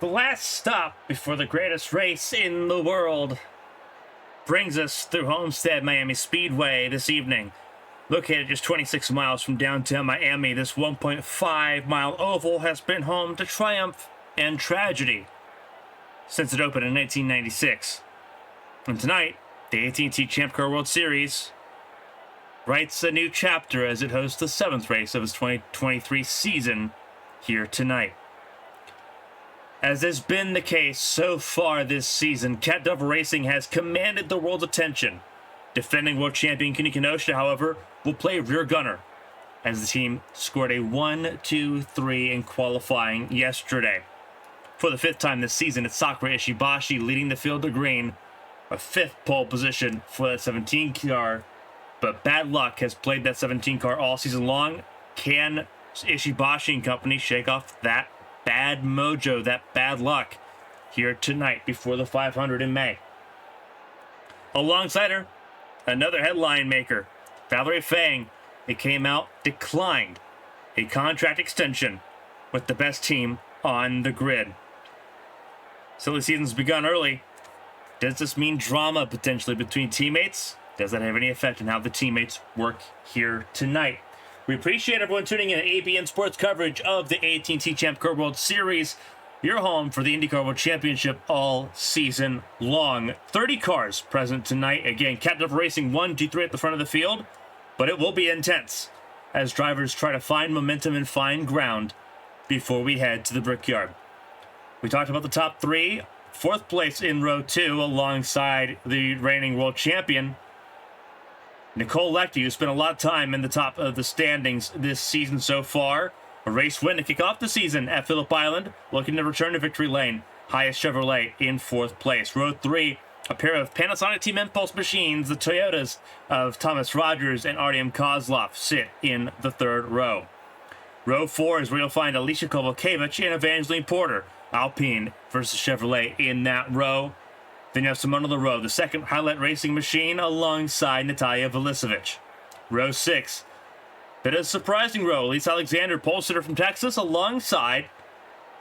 The last stop before the greatest race in the world brings us through Homestead-Miami Speedway this evening. Located just 26 miles from downtown Miami, this 1.5-mile oval has been home to triumph and tragedy since it opened in 1996. And tonight, the AT&T Champ Car World Series writes a new chapter as it hosts the 7th race of its 2023 season here tonight. As has been the case so far this season, Cat Dove Racing has commanded the world's attention. Defending world champion Kenny Kenosha, however, will play rear gunner, as the team scored a 1-2-3 in qualifying yesterday. For the 5th time this season, it's Sakura Ishibashi leading the field to green, a 5th pole position for that 17 car, but bad luck has played that 17 car all season long. Can Ishibashi and company shake off that bad mojo, that bad luck, here tonight before the 500 in May? Alongside her, another headline maker, Valerie Fang. It came out, declined a contract extension with the best team on the grid. Silly season's begun early. Does this mean drama potentially between teammates? Does that have any effect on how the teammates work here tonight? We appreciate everyone tuning in to ABN Sports coverage of the AT&T Champ Car World Series. Your home for the IndyCar World Championship all season long. 30 cars present tonight. Again, Cat Dove Racing 1, 2, 3 at the front of the field. But it will be intense as drivers try to find momentum and find ground before we head to the Brickyard. We talked about the top 3. 4th place in row 2 alongside the reigning world champion, Nicole Leckie, who spent a lot of time in the top of the standings this season so far. A race win to kick off the season at Phillip Island, looking to return to victory lane. Highest Chevrolet in 4th place. Row 3, a pair of Panasonic Team Impulse machines, the Toyotas of Thomas Rogers and Artyom Kozlov, sit in the 3rd row. Row 4 is where you'll find Alicia Kovalkiewicz and Evangeline Porter, Alpine versus Chevrolet in that row. Then you have Simona LaRoe, the 2nd Highlight Racing machine, alongside Natalia Velisevich. Row 6, bit of a surprising row. Elise Alexander, pole sitter from Texas, alongside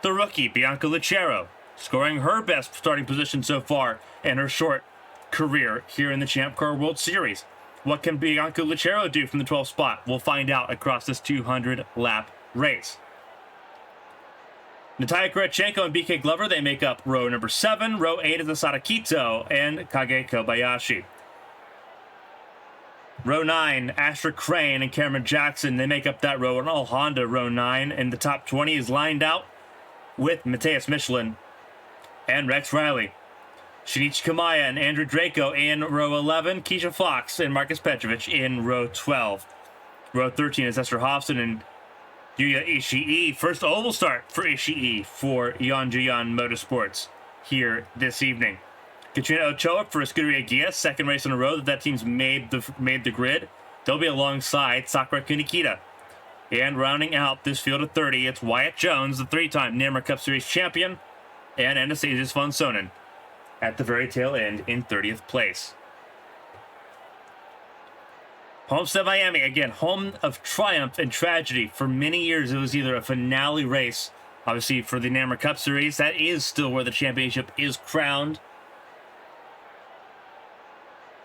the rookie, Bianca Lucero, scoring her best starting position so far in her short career here in the Champ Car World Series. What can Bianca Lucero do from the 12th spot? We'll find out across this 200-lap race. Natalia Kurachenko and BK Glover, they make up row number 7. Row 8 is Asada Kito and Kage Kobayashi. Row 9, Asher Crane and Cameron Jackson, they make up that row. And all Honda row 9. And the top 20 is lined out with Matthias Michelin and Rex Riley. Shinichi Kamaya and Andrew Draco in row 11. Keisha Fox and Marcus Petrovich in row 12. Row 13 is Esther Hofson and Yuya Ishii. First oval start for Ishii for Yonjiyan Motorsports here this evening. Katrina Ochoa for Escuderia Gia, 2nd race in a row that team's made the grid. They'll be alongside Sakura Kunikita. And rounding out this field of 30, it's Wyatt Jones, the 3-time NAMR Cup Series champion, and Anastasius von Sonnen at the very tail end in 30th place. Homestead-Miami, again, home of triumph and tragedy. For many years, it was either a finale race, obviously for the NAMR Cup Series. That is still where the championship is crowned.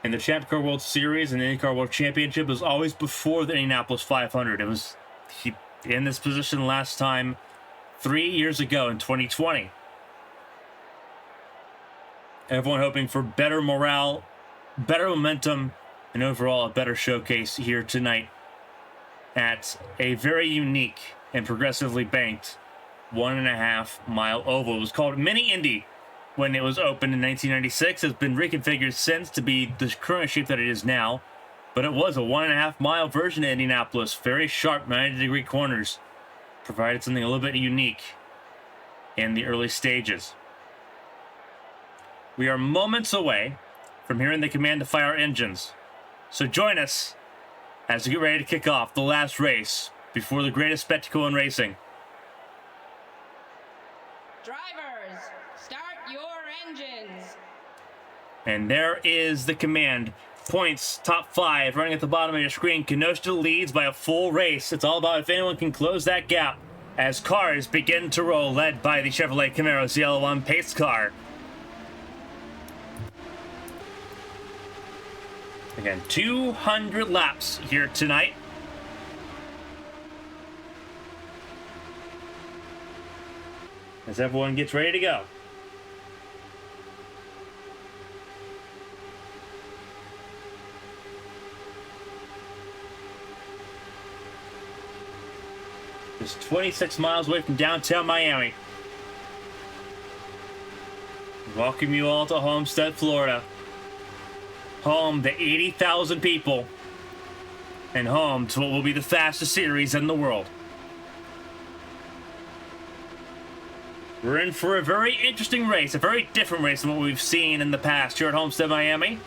And the Champ Car World Series and the IndyCar World Championship was always before the Indianapolis 500. It was in this position last time 3 years ago in 2020. Everyone hoping for better morale, better momentum, and overall a better showcase here tonight at a very unique and progressively banked 1.5-mile oval. It was called Mini Indy when it was opened in 1996. It's been reconfigured since to be the current shape that it is now, but it was a 1.5-mile version of Indianapolis. Very sharp 90-degree corners, provided something a little bit unique in the early stages. We are moments away from hearing the command to fire our engines. So join us as we get ready to kick off the last race before the greatest spectacle in racing. Drivers, start your engines. And there is the command. Points, top 5, running at the bottom of your screen. Kenosha leads by a full race. It's all about if anyone can close that gap as cars begin to roll, led by the Chevrolet Camaro's yellow one pace car. Again, 200 laps here tonight. As everyone gets ready to go. Just 26 miles away from downtown Miami. Welcome you all to Homestead, Florida. Home to 80,000 people. And home to what will be the fastest series in the world. We're in for a very interesting race, a very different race than what we've seen in the past here at Homestead-Miami.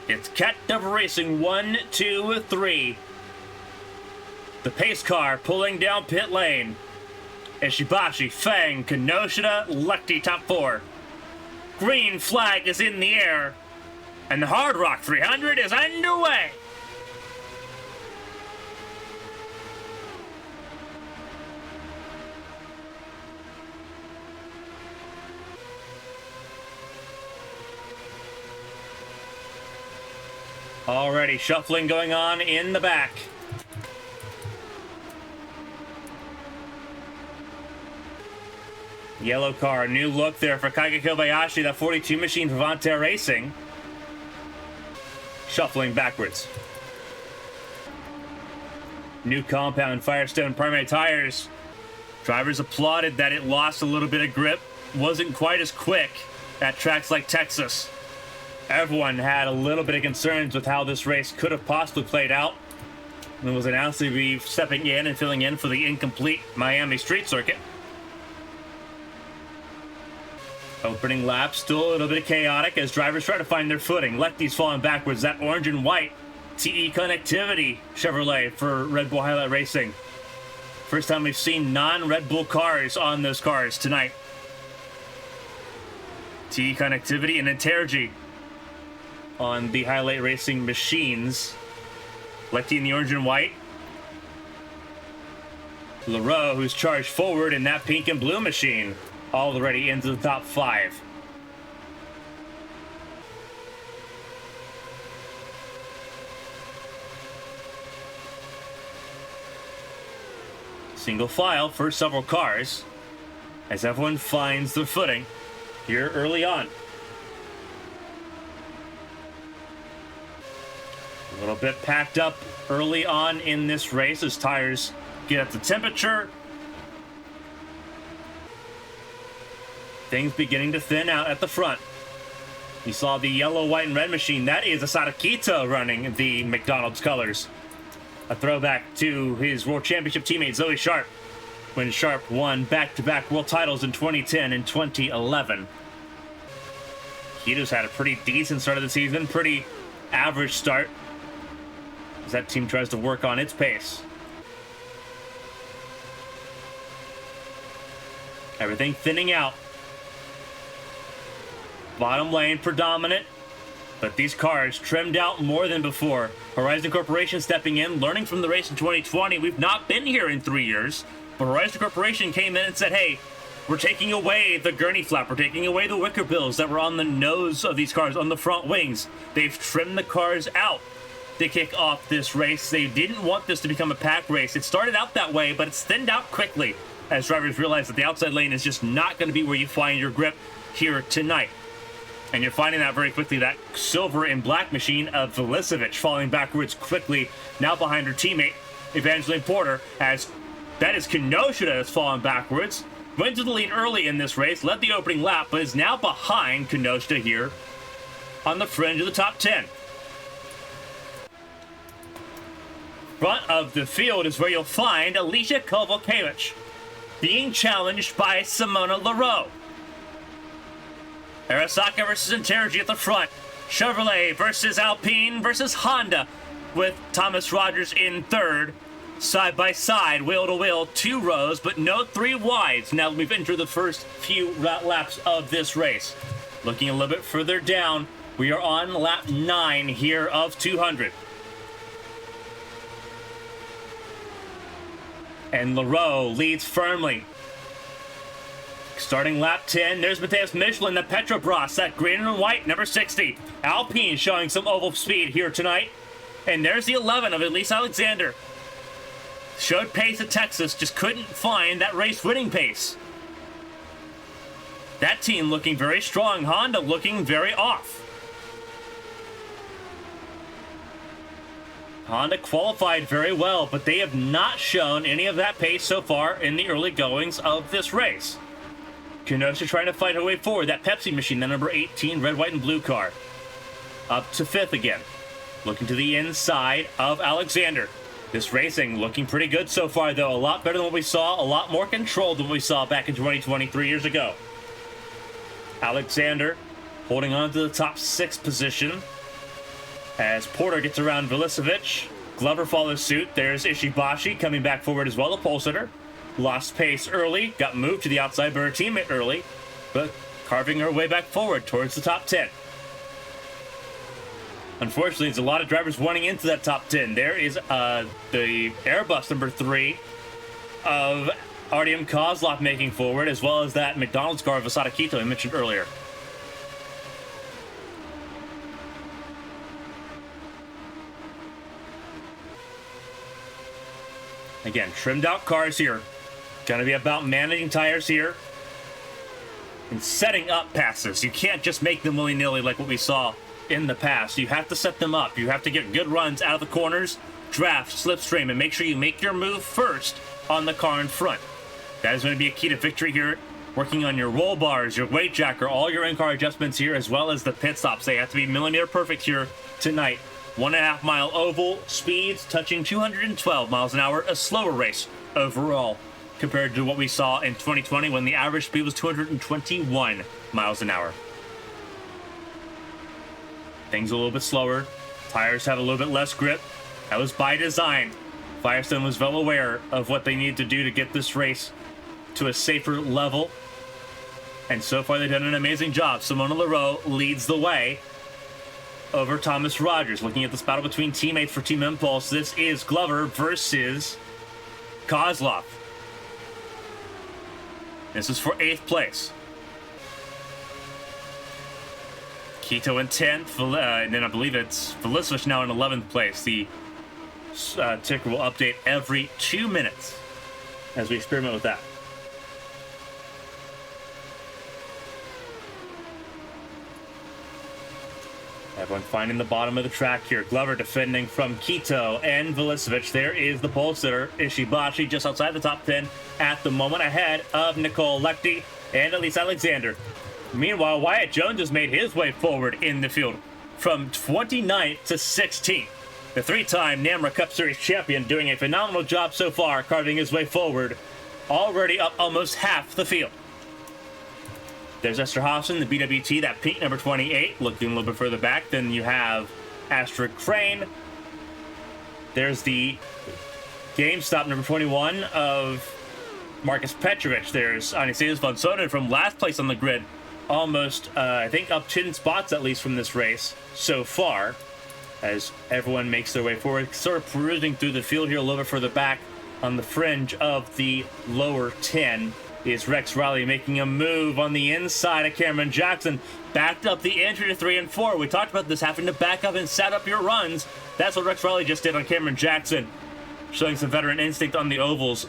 It's Cat Devil Racing 1, 2, 3. The pace car pulling down pit lane. Ishibashi, Fang, Kinoshita, Lucky top 4. Green flag is in the air. And the Hard Rock 300 is underway. Already shuffling going on in the back. Yellow car, new look there for Kaiga Kobayashi, that 42 machine for Vontae Racing. Shuffling backwards. New compound, Firestone primary tires. Drivers applauded that it lost a little bit of grip. Wasn't quite as quick at tracks like Texas. Everyone had a little bit of concerns with how this race could have possibly played out. And it was announced to be stepping in and filling in for the incomplete Miami street circuit. Opening lap, still a little bit chaotic as drivers try to find their footing. Lefty's falling backwards. That orange and white TE Connectivity Chevrolet for Red Bull Highlight Racing. First time we've seen non-Red Bull cars on those cars tonight. TE Connectivity and Intergy on the Highlight Racing machines. Lefty in the orange and white. LaRoe, who's charged forward in that pink and blue machine. Already into the top 5. Single file for several cars as everyone finds their footing here early on. A little bit packed up early on in this race as tires get up to temperature. Things beginning to thin out at the front. You saw the yellow, white, and red machine. That is Asada Kita running the McDonald's colors. A throwback to his World Championship teammate Zoe Sharp when Sharp won back-to-back world titles in 2010 and 2011. Kito's had a pretty decent start of the season, pretty average start as that team tries to work on its pace. Everything thinning out. Bottom lane predominant, but these cars trimmed out more than before. Horizon Corporation stepping in, learning from the race in 2020. We've not been here in 3 years, but Horizon Corporation came in and said, hey, we're taking away the gurney flap. We're taking away the wicker bills that were on the nose of these cars, on the front wings. They've trimmed the cars out to kick off this race. They didn't want this to become a pack race. It started out that way, but it's thinned out quickly as drivers realize that the outside lane is just not going to be where you find your grip here tonight. And you're finding that very quickly, that silver and black machine of Vilicevic falling backwards quickly, now behind her teammate, Evangeline Porter, as that is Kinoshita that's fallen backwards. Went to the lead early in this race, led the opening lap, but is now behind Kinoshita here on the fringe of the top 10. Front of the field is where you'll find Alicia Kovalkiewicz being challenged by Simona LaRoe. Arasaka versus Intergy at the front. Chevrolet versus Alpine versus Honda with Thomas Rogers in third. Side by side, wheel to wheel, 2 rows, but no 3 wides. Now we've entered the first few laps of this race. Looking a little bit further down, we are on lap 9 here of 200. And LaRoe leads firmly. Starting lap 10, there's Mateus Michelin, the Petrobras, that green and white, number 60. Alpine showing some oval speed here tonight. And there's the 11 of Elise Alexander. Showed pace at Texas, just couldn't find that race winning pace. That team looking very strong, Honda looking very off. Honda qualified very well, but they have not shown any of that pace so far in the early goings of this race. Kenosha trying to fight her way forward. That Pepsi machine, the number 18 red, white, and blue car. Up to 5th again. Looking to the inside of Alexander. This racing looking pretty good so far, though. A lot better than what we saw. A lot more controlled than what we saw back in 2020, 3 years ago. Alexander holding on to the top 6 position. As Porter gets around Vilicevic. Glover follows suit. There's Ishibashi coming back forward as well, a pole sitter. Lost pace early, got moved to the outside by her teammate early, but carving her way back forward towards the top 10. Unfortunately, there's a lot of drivers wanting into that top 10. There is the Airbus number 3 of Artyom Kozlov making forward, as well as that McDonald's car of Asada Quito I mentioned earlier. Again, trimmed out cars here. Gonna be about managing tires here and setting up passes. You can't just make them willy-nilly like what we saw in the past. You have to set them up. You have to get good runs out of the corners, draft, slipstream, and make sure you make your move first on the car in front. That is going to be a key to victory here. Working on your roll bars, your weight jacker, all your in-car adjustments here, as well as the pit stops. They have to be millimeter perfect here tonight. 1.5 mile oval, speeds touching 212 miles an hour, a slower race overall compared to what we saw in 2020 when the average speed was 221 miles an hour. Things a little bit slower. Tires have a little bit less grip. That was by design. Firestone was well aware of what they needed to do to get this race to a safer level. And so far they've done an amazing job. Simona LaRoe leads the way over Thomas Rogers. Looking at this battle between teammates for Team Impulse, this is Glover versus Kozlov. This is for 8th place. Quito in 10th, and then I believe it's Vilicevic now in 11th place. The ticker will update every 2 minutes as we experiment with that. Everyone finding the bottom of the track here. Glover defending from Quito and Vilicevic. There is the pole sitter, Ishibashi, just outside the top 10 at the moment, ahead of Nicole Lecty and Elise Alexander. Meanwhile, Wyatt Jones has made his way forward in the field from 29th to 16th. The 3-time NAMRA Cup Series champion doing a phenomenal job so far, carving his way forward, already up almost half the field. There's Esterhazen, the BWT, that pink number 28, looking a little bit further back. Then you have Astrid Crane. There's the GameStop number 21 of Marcus Petrovic. There's Anicetus von Sonnen from last place on the grid. Almost, I think, up 10 spots at least from this race so far, as everyone makes their way forward. Sort of perusing through the field here a little bit further back on the fringe of the lower 10 is Rex Riley making a move on the inside of Cameron Jackson. Backed up the entry to 3 and 4. We talked about this, having to back up and set up your runs. That's what Rex Riley just did on Cameron Jackson. Showing some veteran instinct on the ovals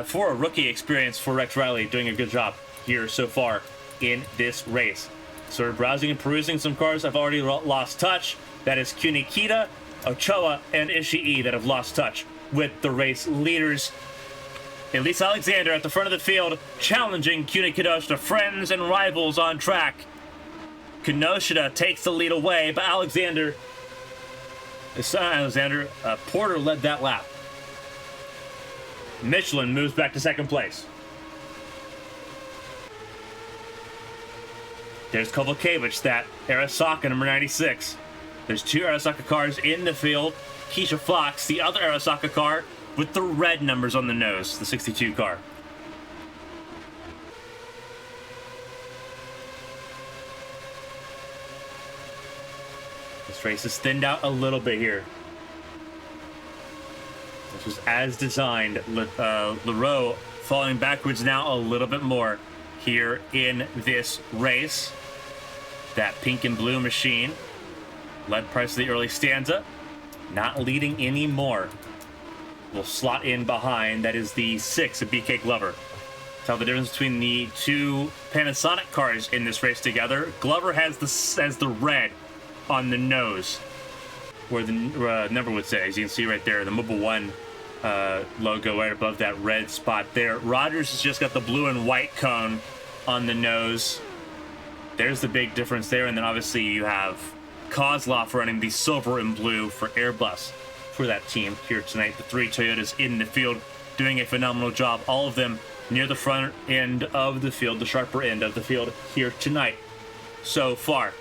for a rookie experience for Rex Riley. Doing a good job here so far in this race. Sort of browsing and perusing some cars I've already lost touch. That is Kunikita, Ochoa, and Ishii that have lost touch with the race leaders. Elise Alexander at the front of the field, challenging CUNY Kenosha, friends and rivals on track. Kenosha takes the lead away, but Porter led that lap. Michelin moves back to 2nd place. There's Kovalkiewicz, that Arasaka, number 96. There's 2 Arasaka cars in the field. Keisha Fox, the other Arasaka car, with the red numbers on the nose, the 62 car. This race is thinned out a little bit here. This was as designed. Leroux falling backwards now a little bit more here in this race. That pink and blue machine led Price of the early stanza, not leading anymore. Will slot in behind. That is the 6 of BK Glover. Tell the difference between the two Panasonic cars in this race together. Glover has the red on the nose, where the number would say, as you can see right there, the Mobile One logo right above that red spot there. Rogers has just got the blue and white cone on the nose. There's the big difference there. And then obviously you have Kozlov running the silver and blue for Airbus for that team here tonight. The 3 Toyotas in the field doing a phenomenal job. All of them near the front end of the field, the sharper end of the field here tonight so far.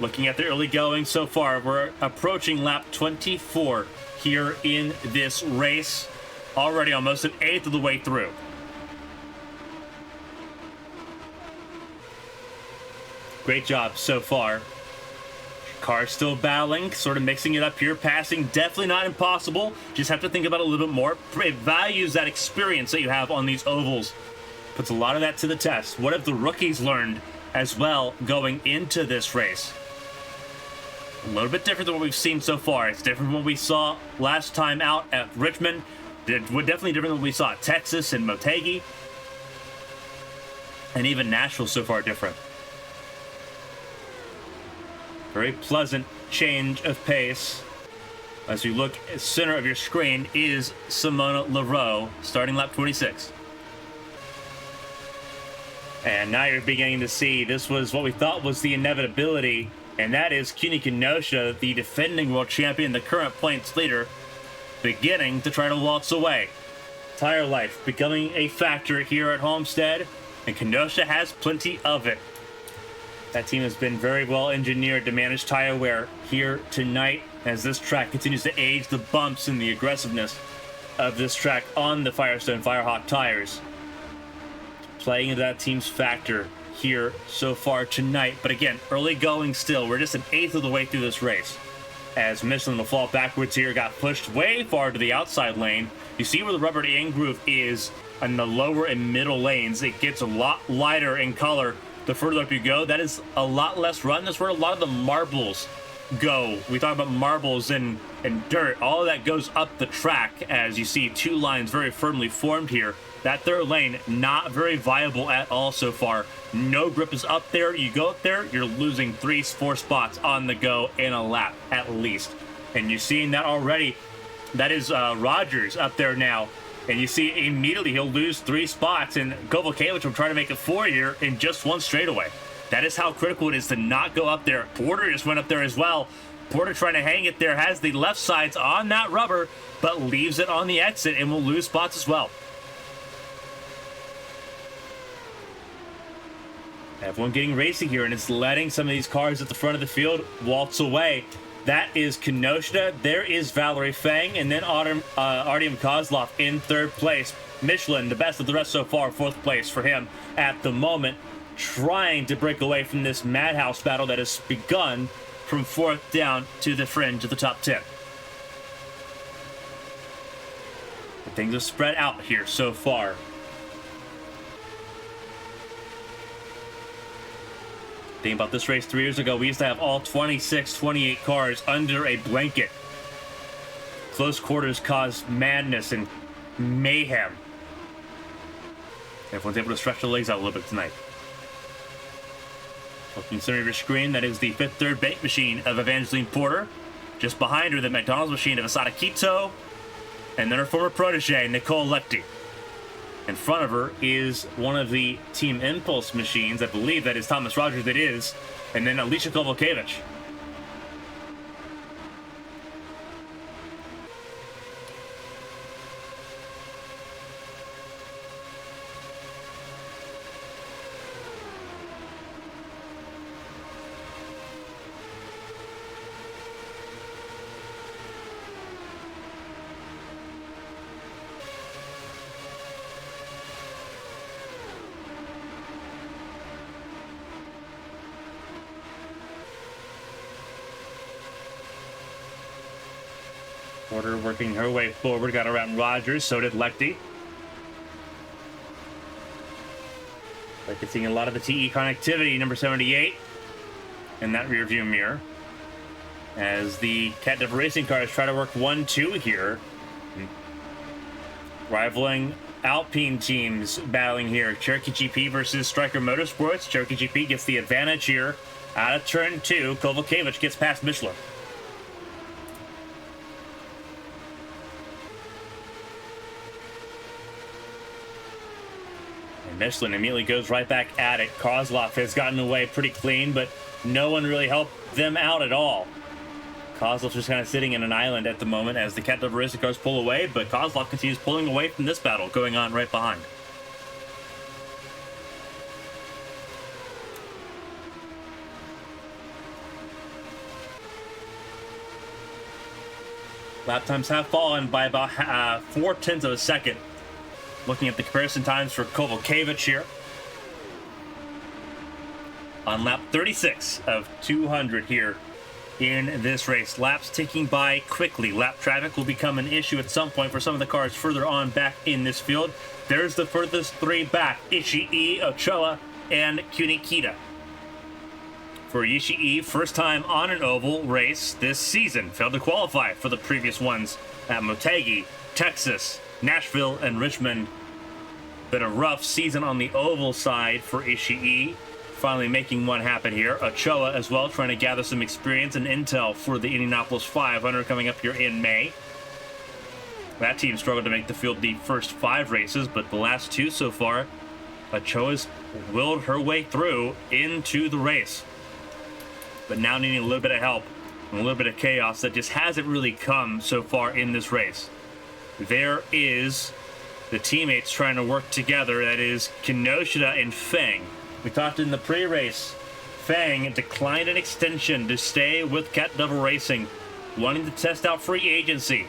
Looking at the early going so far, we're approaching lap 24 here in this race. Already almost an eighth of the way through. Great job so far. Cars still battling, sort of mixing it up here. Passing, definitely not impossible. Just have to think about it a little bit more. It values that experience that you have on these ovals. Puts a lot of that to the test. What have the rookies learned as well going into this race? A little bit different than what we've seen so far. It's different from what we saw last time out at Richmond. Definitely different than what we saw at Texas and Motegi. And even Nashville so far different. Very pleasant change of pace. As you look at the center of your screen is Simona Leroux, starting lap 26. And now you're beginning to see this was what we thought was the inevitability, and that is Kimi Kenosha, the defending world champion, the current points leader, beginning to try to waltz away. Tire life becoming a factor here at Homestead, and Kenosha has plenty of it. That team has been very well engineered to manage tire wear here tonight as this track continues to age. The bumps and the aggressiveness of this track on the Firestone Firehawk tires playing into that team's factor here so far tonight. But again, early going still. We're just an eighth of the way through this race. As Michelin will fall backwards here, got pushed way far to the outside lane. You see where the rubber in groove is in the lower and middle lanes. It gets a lot lighter in color the further up you go. That is a lot less run. That's where a lot of the marbles go. We talk about marbles and dirt. All of that goes up the track as you see two lines very firmly formed here. That third lane, not very viable at all so far. No grip is up there. You go up there, you're losing 3-4 spots on the go in a lap at least. And you're seeing that already. That is Rogers up there now. And you see immediately he'll lose 3 spots, and Kovalkiewicz will try to make it 4 here in just one straightaway. That is how critical it is to not go up there. Porter just went up there as well. Porter trying to hang it there, has the left sides on that rubber, but leaves it on the exit and will lose spots as well. Everyone getting racing here, and it's letting some of these cars at the front of the field waltz away. That is Kenosha. There is Valerie Fang, and then Artyom Kozlov in 3rd place. Michelin, the best of the rest so far, 4th place for him at the moment, trying to break away from this madhouse battle that has begun from 4th down to the fringe of the top 10. But things have spread out here so far. Think about this race 3 years ago, we used to have all 26, 28 cars under a blanket. Close quarters caused madness and mayhem. Everyone's able to stretch their legs out a little bit tonight. Looking in the center of your screen, that is the 5th third bank machine of Evangeline Porter. Just behind her, the McDonald's machine of Asada Quito. And then her former protege, Nicole Lecty. In front of her is one of the Team Impulse machines. I believe that is Thomas Rogers, that is. And then Alicia Kovalkiewicz. Porter working her way forward, got around Rogers, so did Lechty. Like seeing a lot of the TE connectivity, number 78, in that rear view mirror. As the Cat Diver Racing cars try to work 1-2 here. Rivaling Alpine teams battling here. Cherokee GP versus Striker Motorsports. Cherokee GP gets the advantage here. Out of turn 2, Kovalkiewicz gets past Michelin. And Michelin immediately goes right back at it. Kozlov has gotten away pretty clean, but no one really helped them out at all. Kozlov's just kind of sitting in an island at the moment as the Cat Diver Racing cars pull away, but Kozlov continues pulling away from this battle going on right behind. Lap times have fallen by about 0.4 of a second. Looking at the comparison times for Kovalkiewicz here. On lap 36 of 200 here in this race. Laps ticking by quickly. Lap traffic will become an issue at some point for some of the cars further on back in this field. There's the furthest three back. Ishii, Ochoa, and Kunikita. For Ishii, first time on an oval race this season. Failed to qualify for the previous ones at Motegi, Texas, Nashville, and Richmond. Been a rough season on the oval side for Ishii. Finally making one happen here. Ochoa as well, trying to gather some experience and intel for the Indianapolis 500 coming up here in May. That team struggled to make the field the first 5 races, but the last 2 so far, Ochoa's willed her way through into the race. But now needing a little bit of help and a little bit of chaos that just hasn't really come so far in this race. There is the teammates trying to work together. That is Kinoshita and Feng. We talked in the pre-race. Feng declined an extension to stay with Cat Diver Racing, wanting to test out free agency.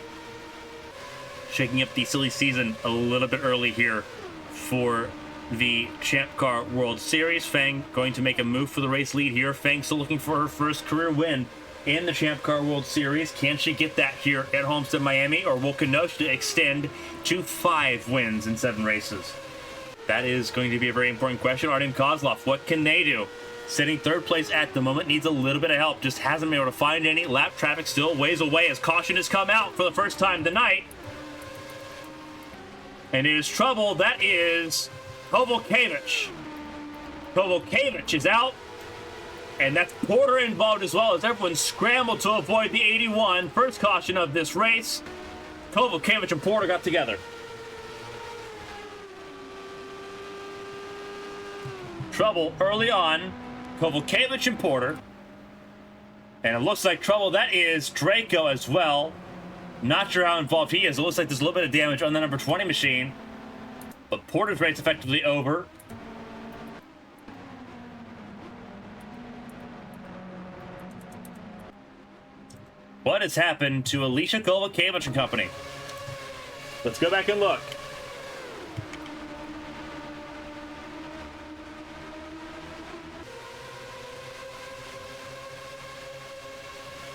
Shaking up the silly season a little bit early here for the Champ Car World Series. Feng going to make a move for the race lead here. Feng still looking for her first career win in the Champ Car World Series. Can she get that here at Homestead-Miami, or will Kinoshita extend to 5 wins in 7 races? That is going to be a very important question. Artem Kozlov, what can they do? Sitting 3rd place at the moment, needs a little bit of help. Just hasn't been able to find any. Lap traffic still ways away as caution has come out for the first time tonight. And it is trouble. That is Kovalkiewicz. Kovalkiewicz is out. And that's Porter involved as well, as everyone scrambled to avoid the 81. First caution of this race. Kovalkiewicz and Porter got together. Trouble early on. Kovalkiewicz and Porter. And it looks like trouble. That is Draco as well. Not sure how involved he is. It looks like there's a little bit of damage on the number 20 machine. But Porter's race effectively over. What has happened to Alicia Kovalkiewicz and company? Let's go back and look.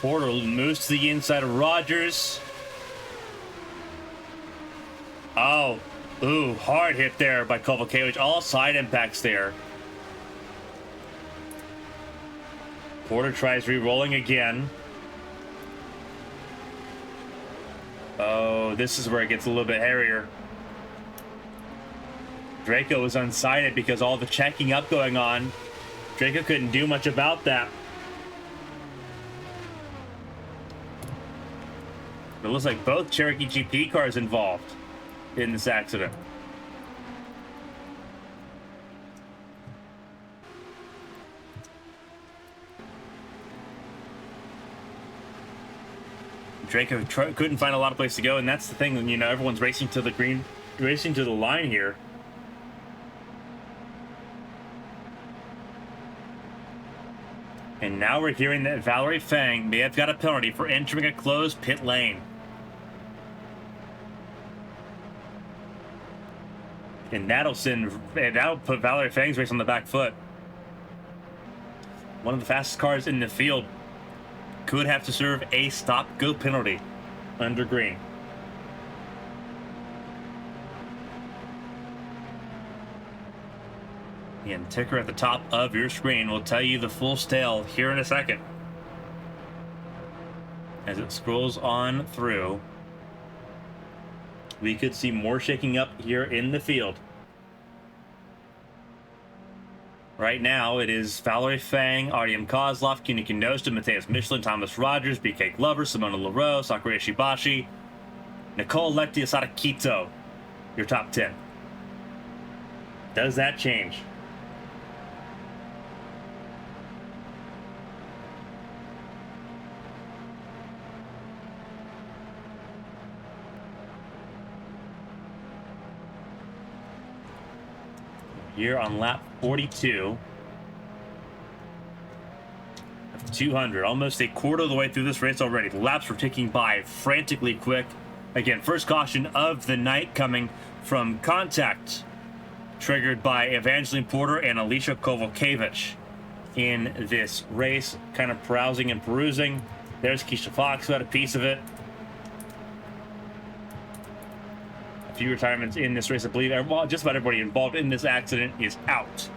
Porter moves to the inside of Rogers. Oh, ooh, hard hit there by Kovalkiewicz. All side impacts there. Porter tries re-rolling again. Oh, this is where it gets a little bit hairier. Draco was unsighted because all the checking up going on. Draco couldn't do much about that. It looks like both Cherokee GP cars involved in this accident. Draco couldn't find a lot of place to go, and that's the thing. You know, everyone's racing to the green, racing to the line here. And now we're hearing that Valerie Feng may have got a penalty for entering a closed pit lane. And that'll put Valerie Feng's race on the back foot. One of the fastest cars in the field could have to serve a stop-go penalty under green. And ticker at the top of your screen will tell you the full stale here in a second. As it scrolls on through, we could see more shaking up here in the field. Right now, it is Valerie Fang, Artyom Kozlov, Kuni Kinoshita, Matthias Michelin, Thomas Rogers, BK Glover, Simona Leroux, Sakura Shibashi, Nicole Lecti, Asada Kito. Your top 10. Does that change? Here on lap 42 of 200, almost a quarter of the way through this race already. The laps were ticking by frantically quick. Again, first caution of the night coming from contact triggered by Evangeline Porter and Alicia Kovalkiewicz in this race, kind of browsing and perusing. There's Keisha Fox, who had a piece of it. Few retirements in this race. I believe just about everybody involved in this accident is out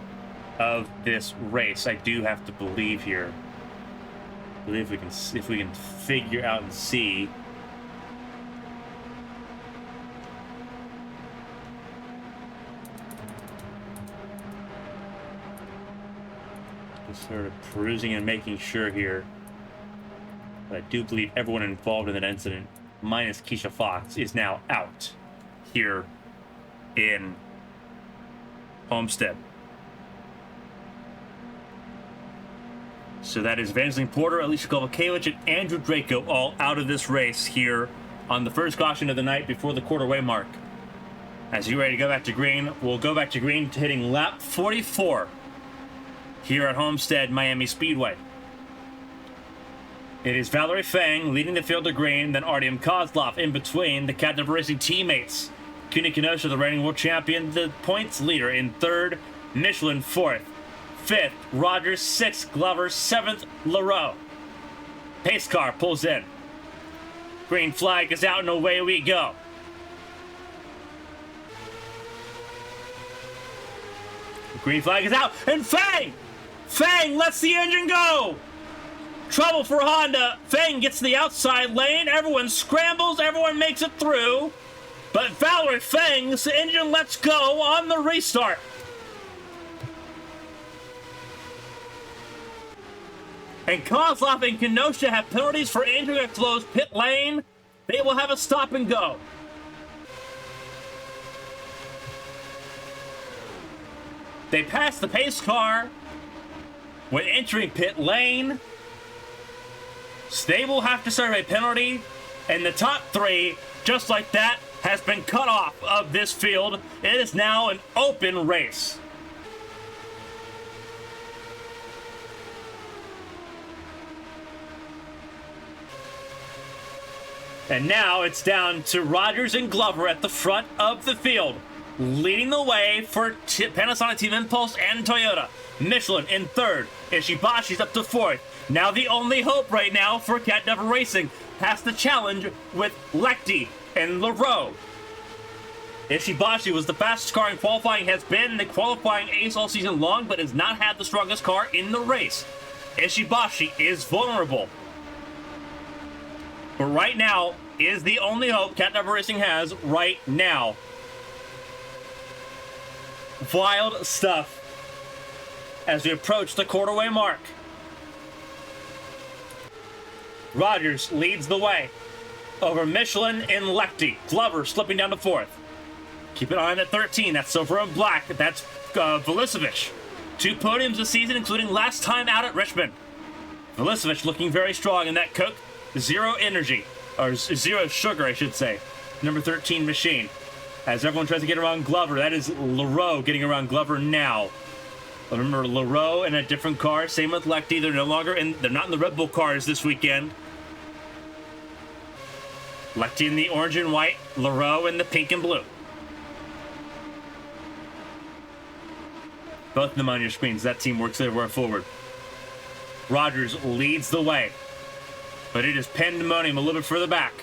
of this race. I do have to believe here. I believe if we can figure out and see. Just sort of perusing and making sure here. But I do believe everyone involved in that incident, minus Keisha Fox, is now out here in Homestead. So that is Evangeline Porter, Alicia Kovalkiewicz, and Andrew Draco all out of this race here on the first caution of the night before the quarter-way mark. As you're ready to go back to green, we'll go back to green to hitting lap 44 here at Homestead-Miami Speedway. It is Valerie Fang leading the field to green, then Artyom Kozlov in between the Cat Number Racing teammates. Kuni Kinoshita, the reigning world champion, the points leader in third, Michelin fourth, fifth, Rogers, sixth, Glover, seventh, Leroux. Pace car pulls in. Green flag is out and away we go. Green flag is out and Fang lets the engine go. Trouble for Honda. Fang gets to the outside lane. Everyone scrambles. Everyone makes it through. But Valerie Fang's engine lets go on the restart. And Kozlov and Kenosha have penalties for entering a closed pit lane. They will have a stop and go. They pass the pace car when entering pit lane. So they will have to serve a penalty. And the top three, just like that, has been cut off of this field. It is now an open race. And now it's down to Rogers and Glover at the front of the field, leading the way for Panasonic Team Impulse and Toyota. Michelin in third. Ishibashi's up to fourth. Now the only hope right now for Cat Never Racing has to challenge with Lecti and Leroux. Ishibashi was the fastest car in qualifying, has been the qualifying ace all season long, but has not had the strongest car in the race. Ishibashi is vulnerable. But right now is the only hope Cat Never Racing has right now. Wild stuff as we approach the quarter-way mark. Rogers leads the way over Michelin and Lecti. Glover slipping down to fourth. Keep an eye on that 13. That's silver and black. That's Velicevic. 2 podiums this season, including last time out at Richmond. Velicevic looking very strong in that Coke Zero Energy, or Zero Sugar, I should say. Number 13 machine. As everyone tries to get around Glover, that is Leroux getting around Glover now. Remember, Leroux in a different car. Same with Lecti. They're no longer they're not in the Red Bull cars this weekend. Lecti in the orange and white. Leroux in the pink and blue. Both of them on your screens. That team works their way forward. Rogers leads the way. But it is pandemonium a little bit further back.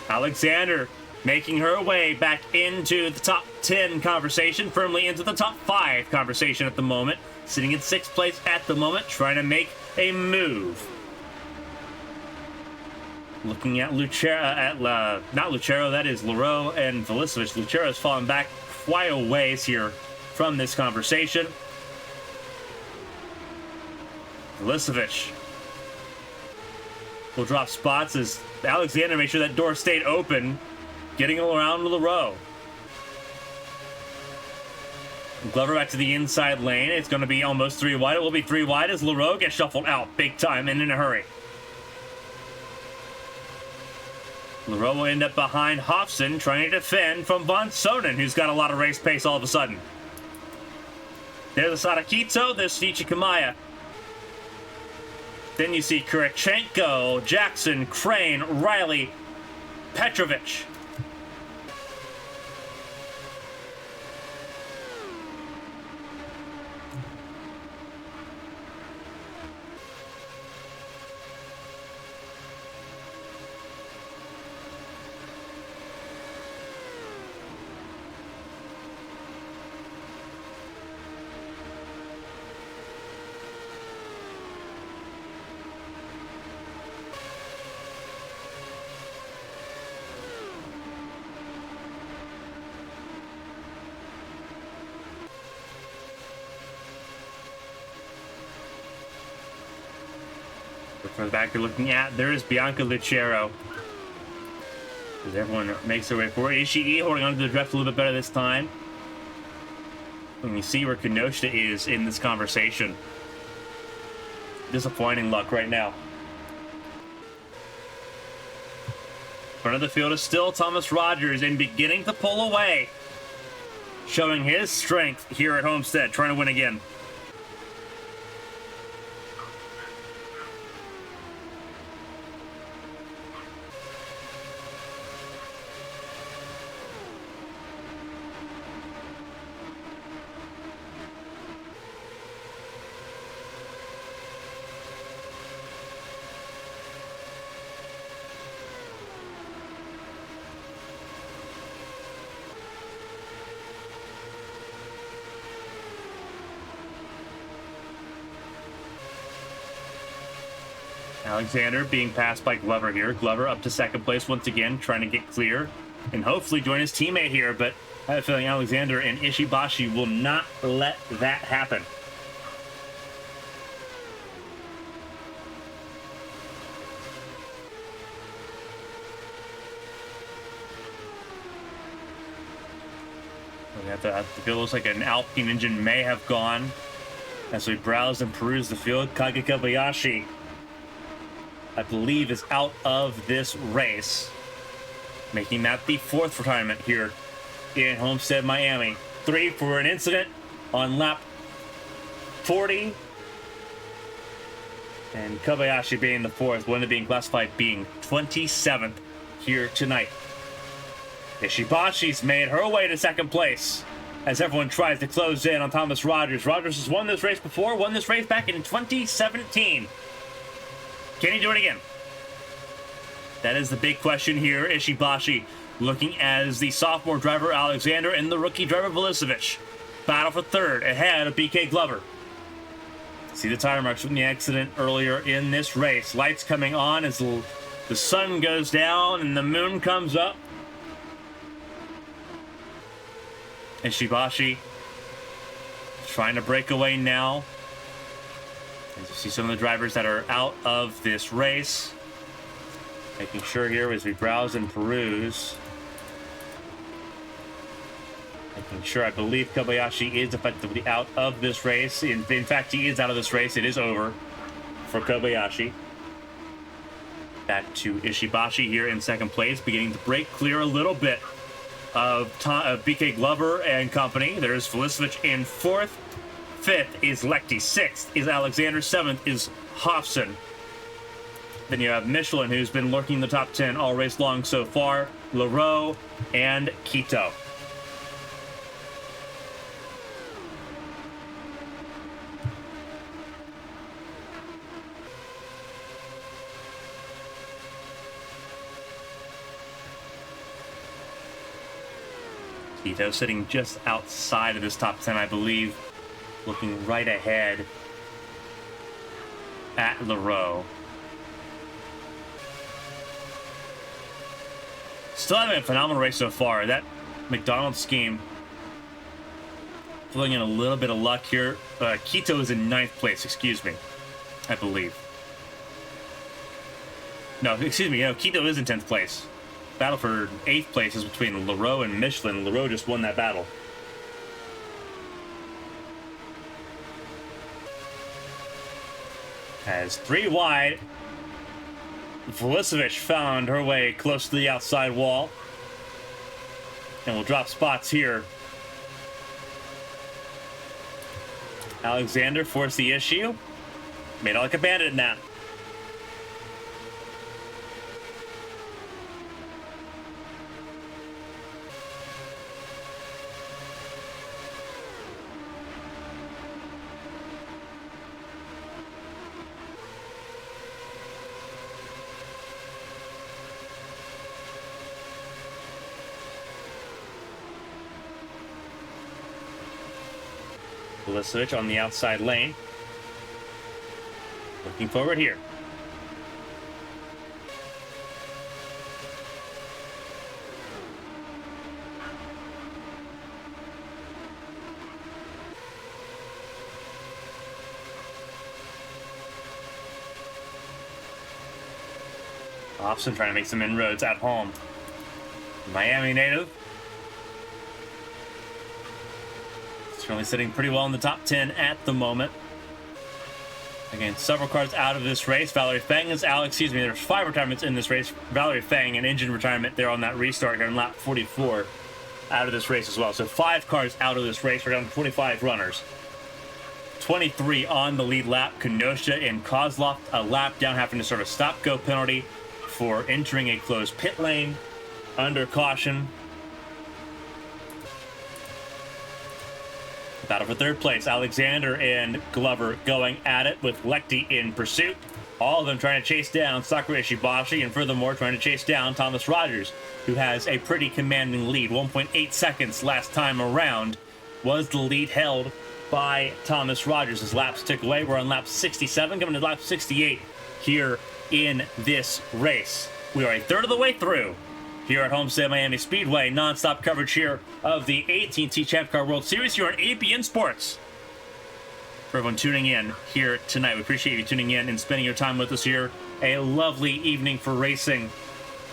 Alexander making her way back into the top 10 conversation, firmly into the top 5 conversation at the moment. Sitting in 6th place at the moment, trying to make a move. Looking at Lucero, not Lucero, that is Leroux and Velisevich. Lucero's fallen back quite a ways here from this conversation. Velisevich will drop spots as Alexander makes sure that door stayed open, getting around Leroux. Glover back to the inside lane. It's going to be almost 3 wide. It will be 3 wide as Leroux gets shuffled out big time and in a hurry. Leroux will end up behind Hofson, trying to defend from Von Soden, who's got a lot of race pace all of a sudden. There's Sadakito, there's Ichikamaya. Then you see Kurichenko, Jackson, Crane, Riley, Petrovich. From the back you're looking at, there is Bianca Lucero. As everyone makes their way forward. Ishii holding onto the draft a little bit better this time. And you see where Kenosha is in this conversation. Disappointing luck right now. Front of the field is still Thomas Rogers and beginning to pull away. Showing his strength here at Homestead, trying to win again. Alexander being passed by Glover here. Glover up to 2nd place once again, trying to get clear and hopefully join his teammate here, but I have a feeling Alexander and Ishibashi will not let that happen. The field looks like an Alpine engine may have gone as we browse and peruse the field. Kage Kobayashi, I believe, is out of this race, making that the 4th retirement here in Homestead-Miami. 3 for an incident on lap 40, and Kobayashi being the 4th, one of being classified being 27th here tonight. Ishibashi's made her way to 2nd place as everyone tries to close in on Thomas Rogers. Rogers has won this race before, won this race back in 2017. Can he do it again? That is the big question here. Ishibashi looking as the sophomore driver Alexander and the rookie driver Velisevich. Battle for 3rd ahead of BK Glover. See the tire marks from the accident earlier in this race. Lights coming on as the sun goes down and the moon comes up. Ishibashi trying to break away now. As you see some of the drivers that are out of this race. Making sure here as we browse and peruse. Making sure, I believe Kobayashi is effectively out of this race. In fact, he is out of this race. It is over for Kobayashi. Back to Ishibashi here in 2nd place, beginning to break clear a little bit of BK Glover and company. There's Velisevich in 4th. 5th is Lecty. 6th is Alexander. 7th is Hofson. Then you have Michelin, who's been lurking in the top 10 all race long so far. Leroux and Quito. Quito sitting just outside of this top 10, I believe, looking right ahead at LaRoe. Still having a phenomenal race so far. That McDonald's scheme pulling in a little bit of luck here. Quito is in 9th place, excuse me, I believe. No, excuse me, Quito is in 10th place. Battle for 8th place is between LaRoe and Michelin. LaRoe just won that battle. As 3 wide, Vulicevic found her way close to the outside wall. And will drop spots here. Alexander forced the issue. Made it like a bandit in that. Vulicevic on the outside lane. Looking forward here. Hobson trying to make some inroads at home. Miami native. Currently sitting pretty well in the top 10 at the moment. Again, several cars out of this race. Valerie Fang is out. Excuse me, there's 5 retirements in this race. Valerie Fang, an engine retirement there on that restart here in lap 44 out of this race as well. So 5 cars out of this race. We're down to 25 runners. 23 on the lead lap. Kenosha and Kozloff a lap down, having to serve a stop-go penalty for entering a closed pit lane under caution. Battle for 3rd place. Alexander and Glover going at it with Lechty in pursuit. All of them trying to chase down Sakura Ishibashi, and furthermore trying to chase down Thomas Rogers, who has a pretty commanding lead. 1.8 seconds last time around was the lead held by Thomas Rogers. As laps tick away, we're on lap 67, coming to lap 68 here in this race. We are a third of the way through here at Homestead-Miami Speedway. Non-stop coverage here of the AT&T Champ Car World Series here on ABN Sports. For everyone tuning in here tonight, we appreciate you tuning in and spending your time with us here. A lovely evening for racing.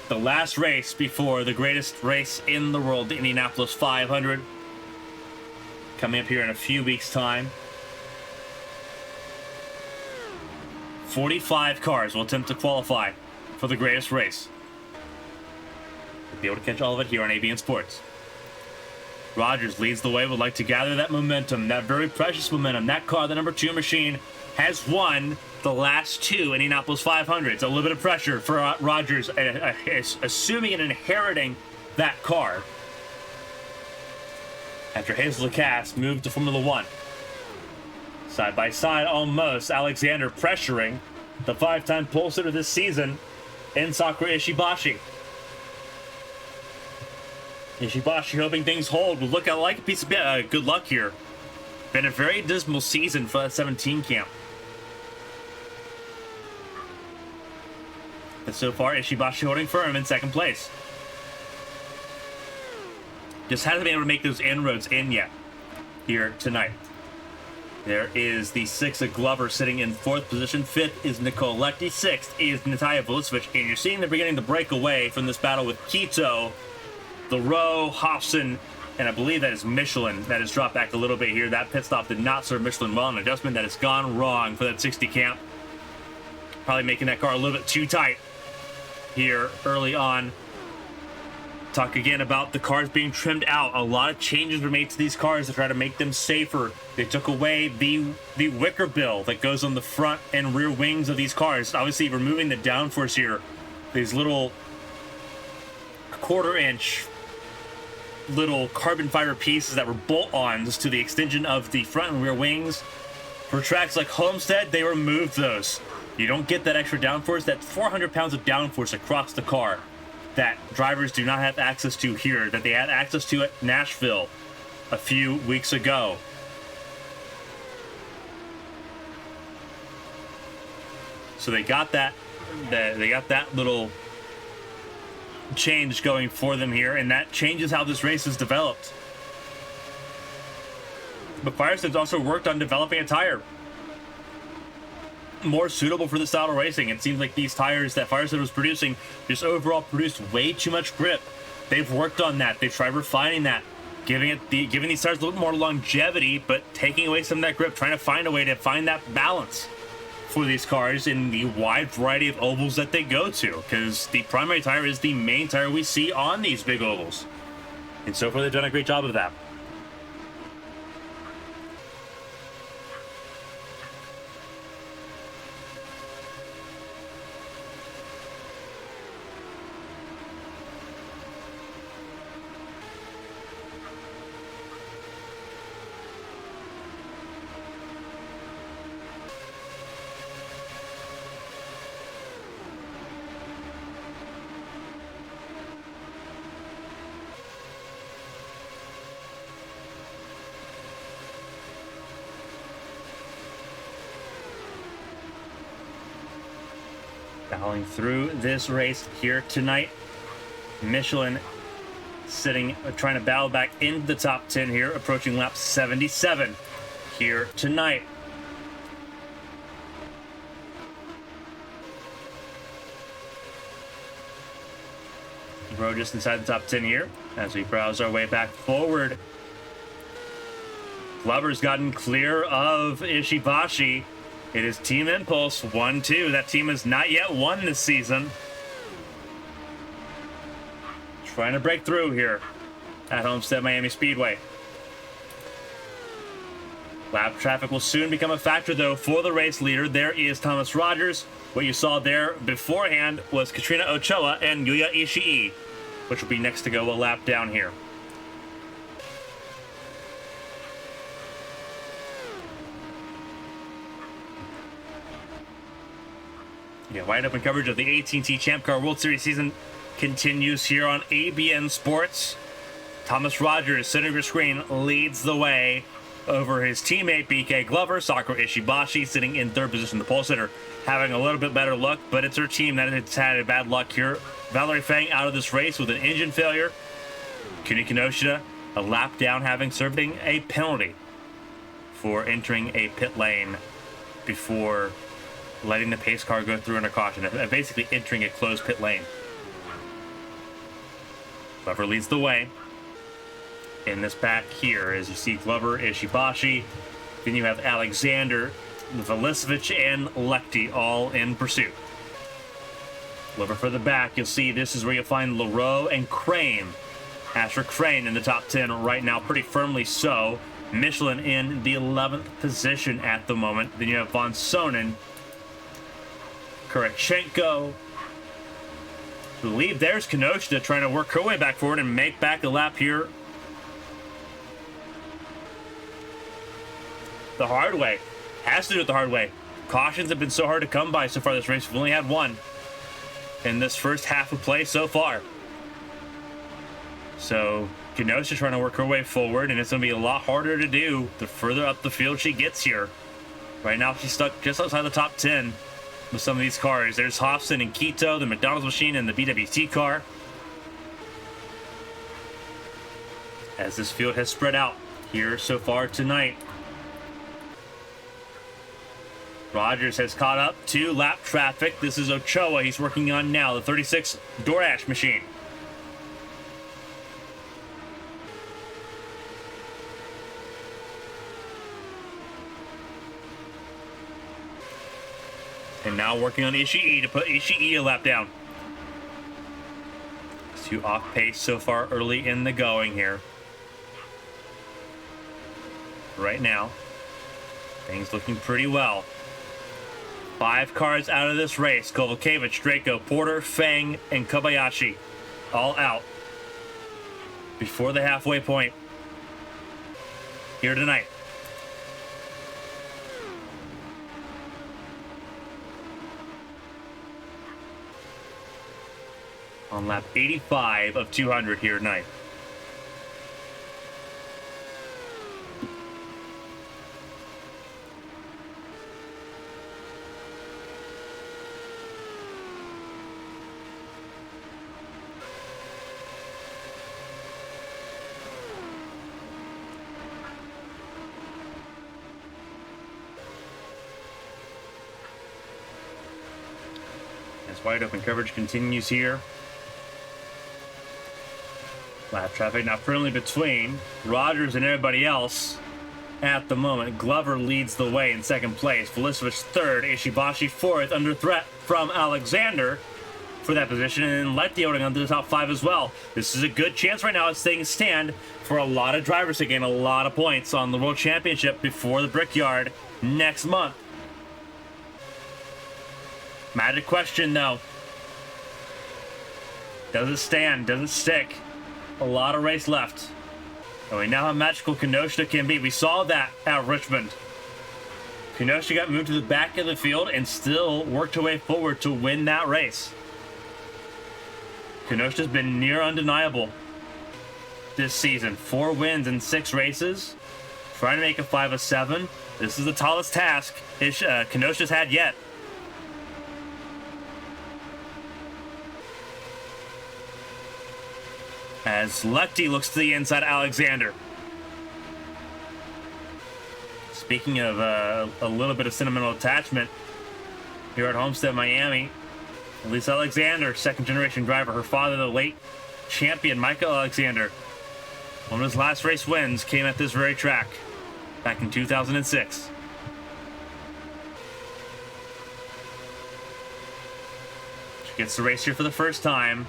The last race before the greatest race in the world, the Indianapolis 500. Coming up here in a few weeks' time. 45 cars will attempt to qualify for the greatest race. We'll be able to catch all of it here on ABN Sports. Rogers leads the way, would like to gather that momentum, that very precious momentum. That car, the number 2 machine, has won the last 2 Indianapolis 500s. A little bit of pressure for Rogers, assuming and inheriting that car. After Hazel Lacasse moved to Formula 1. Side by side almost, Alexander pressuring the 5-time pole sitter this season in Sakura Ishibashi. Ishibashi hoping things hold. Would look like a piece of good luck here. Been a very dismal season for that 17 camp. But so far, Ishibashi holding firm in 2nd place. Just hasn't been able to make those inroads in yet here tonight. There is the 6 of Glover sitting in 4th position. 5th is Nicole Lechty. 6th is Natalia Vulicevic. And you're seeing they're beginning to break away from this battle with Quito, LaRoe, Hobson, and I believe that is Michelin that has dropped back a little bit here. That pit stop did not serve Michelin well. An adjustment that has gone wrong for that 60 camp. Probably making that car a little bit too tight here early on. Talk again about the cars being trimmed out. A lot of changes were made to these cars to try to make them safer. They took away the wicker bill that goes on the front and rear wings of these cars. Obviously removing the downforce here. These little 1/4 inch little carbon fiber pieces that were bolt-ons to the extension of the front and rear wings. For tracks like Homestead, they removed those. You don't get that extra downforce. That's 400 pounds of downforce across the car. that drivers do not have access to here, that they had access to at Nashville a few weeks ago. So they got that little change going for them here, and that changes how this race is developed. But Firestone's also worked on developing a tire more suitable for this style of racing. It seems like these tires that Firestone was producing just overall produced way too much grip. They've worked on that. They've tried refining that, giving these tires a little more longevity, but taking away some of that grip, trying to find a way to find that balance for these cars in the wide variety of ovals that they go to, because the primary tire is the main tire we see on these big ovals. And so far they've done a great job of that. Battling through this race here tonight. Michelin trying to battle back into the top 10 here, approaching lap 77 here tonight. We're just inside the top 10 here as we browse our way back forward. Glover's gotten clear of Ishibashi. It is Team Impulse 1-2. That team has not yet won this season. Trying to break through here at Homestead-Miami Speedway. Lap traffic will soon become a factor, though, for the race leader. There is Thomas Rogers. What you saw there beforehand was Katrina Ochoa and Yuya Ishii, which will be next to go a lap down here. Yeah, wide open coverage of the AT&T Champ Car World Series season continues here on ABN Sports. Thomas Rogers, center of your screen, leads the way over his teammate BK Glover. Sakura Ishibashi sitting in third position. The pole sitter having a little bit better luck, but it's her team that has had a bad luck here. Valerie Fang out of this race with an engine failure. Kuni Kinoshita a lap down, having serving a penalty for entering a pit lane before letting the pace car go through under caution, basically entering a closed pit lane. Glover leads the way in this back here, as you see Glover, Ishibashi, then you have Alexander, Velisevich, and Lechty all in pursuit. Glover for the back, you'll see this is where you'll find Leroux and Crane. Asher Crane in the top 10 right now, pretty firmly so. Michelin in the 11th position at the moment. Then you have Von Sonnen, Kurachenko. I believe there's Kinoshita trying to work her way back forward and make back a lap here the hard way. Has to do it the hard way. Cautions have been so hard to come by so far this race. We've only had one in this first half of play so far. So Kinoshita trying to work her way forward, and it's going to be a lot harder to do the further up the field she gets here. Right now she's stuck just outside the top 10 with some of these cars. There's Hobson and Quito, the McDonald's machine, and the BWT car. As this field has spread out here so far tonight. Rogers has caught up to lap traffic. This is Ochoa he's working on now, the 36 DoorDash machine. And now working on Ishii to put Ishii a lap down. Two off pace so far early in the going here. Right now, things looking pretty well. 5 cars out of this race. Kovalkiewicz, Draco, Porter, Fang, and Kobayashi all out before the halfway point here tonight. on lap 85 of 200 here tonight. Wide open coverage continues here. Lap traffic now firmly between Rogers and everybody else at the moment. Glover leads the way in second place. Velisevich third. Ishibashi fourth, under threat from Alexander for that position. And Letty holding on to the top 5 as well. This is a good chance right now as things stand for a lot of drivers to gain a lot of points on the World Championship before the Brickyard next month. Magic question, though. Does it stand? Does it stick? A lot of race left. And we know how magical Kenosha can be. We saw that at Richmond. Kenosha got moved to the back of the field and still worked her way forward to win that race. Kenosha's been near undeniable this season. 4 wins in 6 races. Trying to make a 5 of 7. This is the tallest task Kenosha's had yet. As Letty looks to the inside, Alexander. Speaking of a little bit of sentimental attachment here at Homestead-Miami, Elise Alexander, second-generation driver. Her father, the late champion Michael Alexander, one of his last race wins came at this very track back in 2006. She gets to race here for the first time.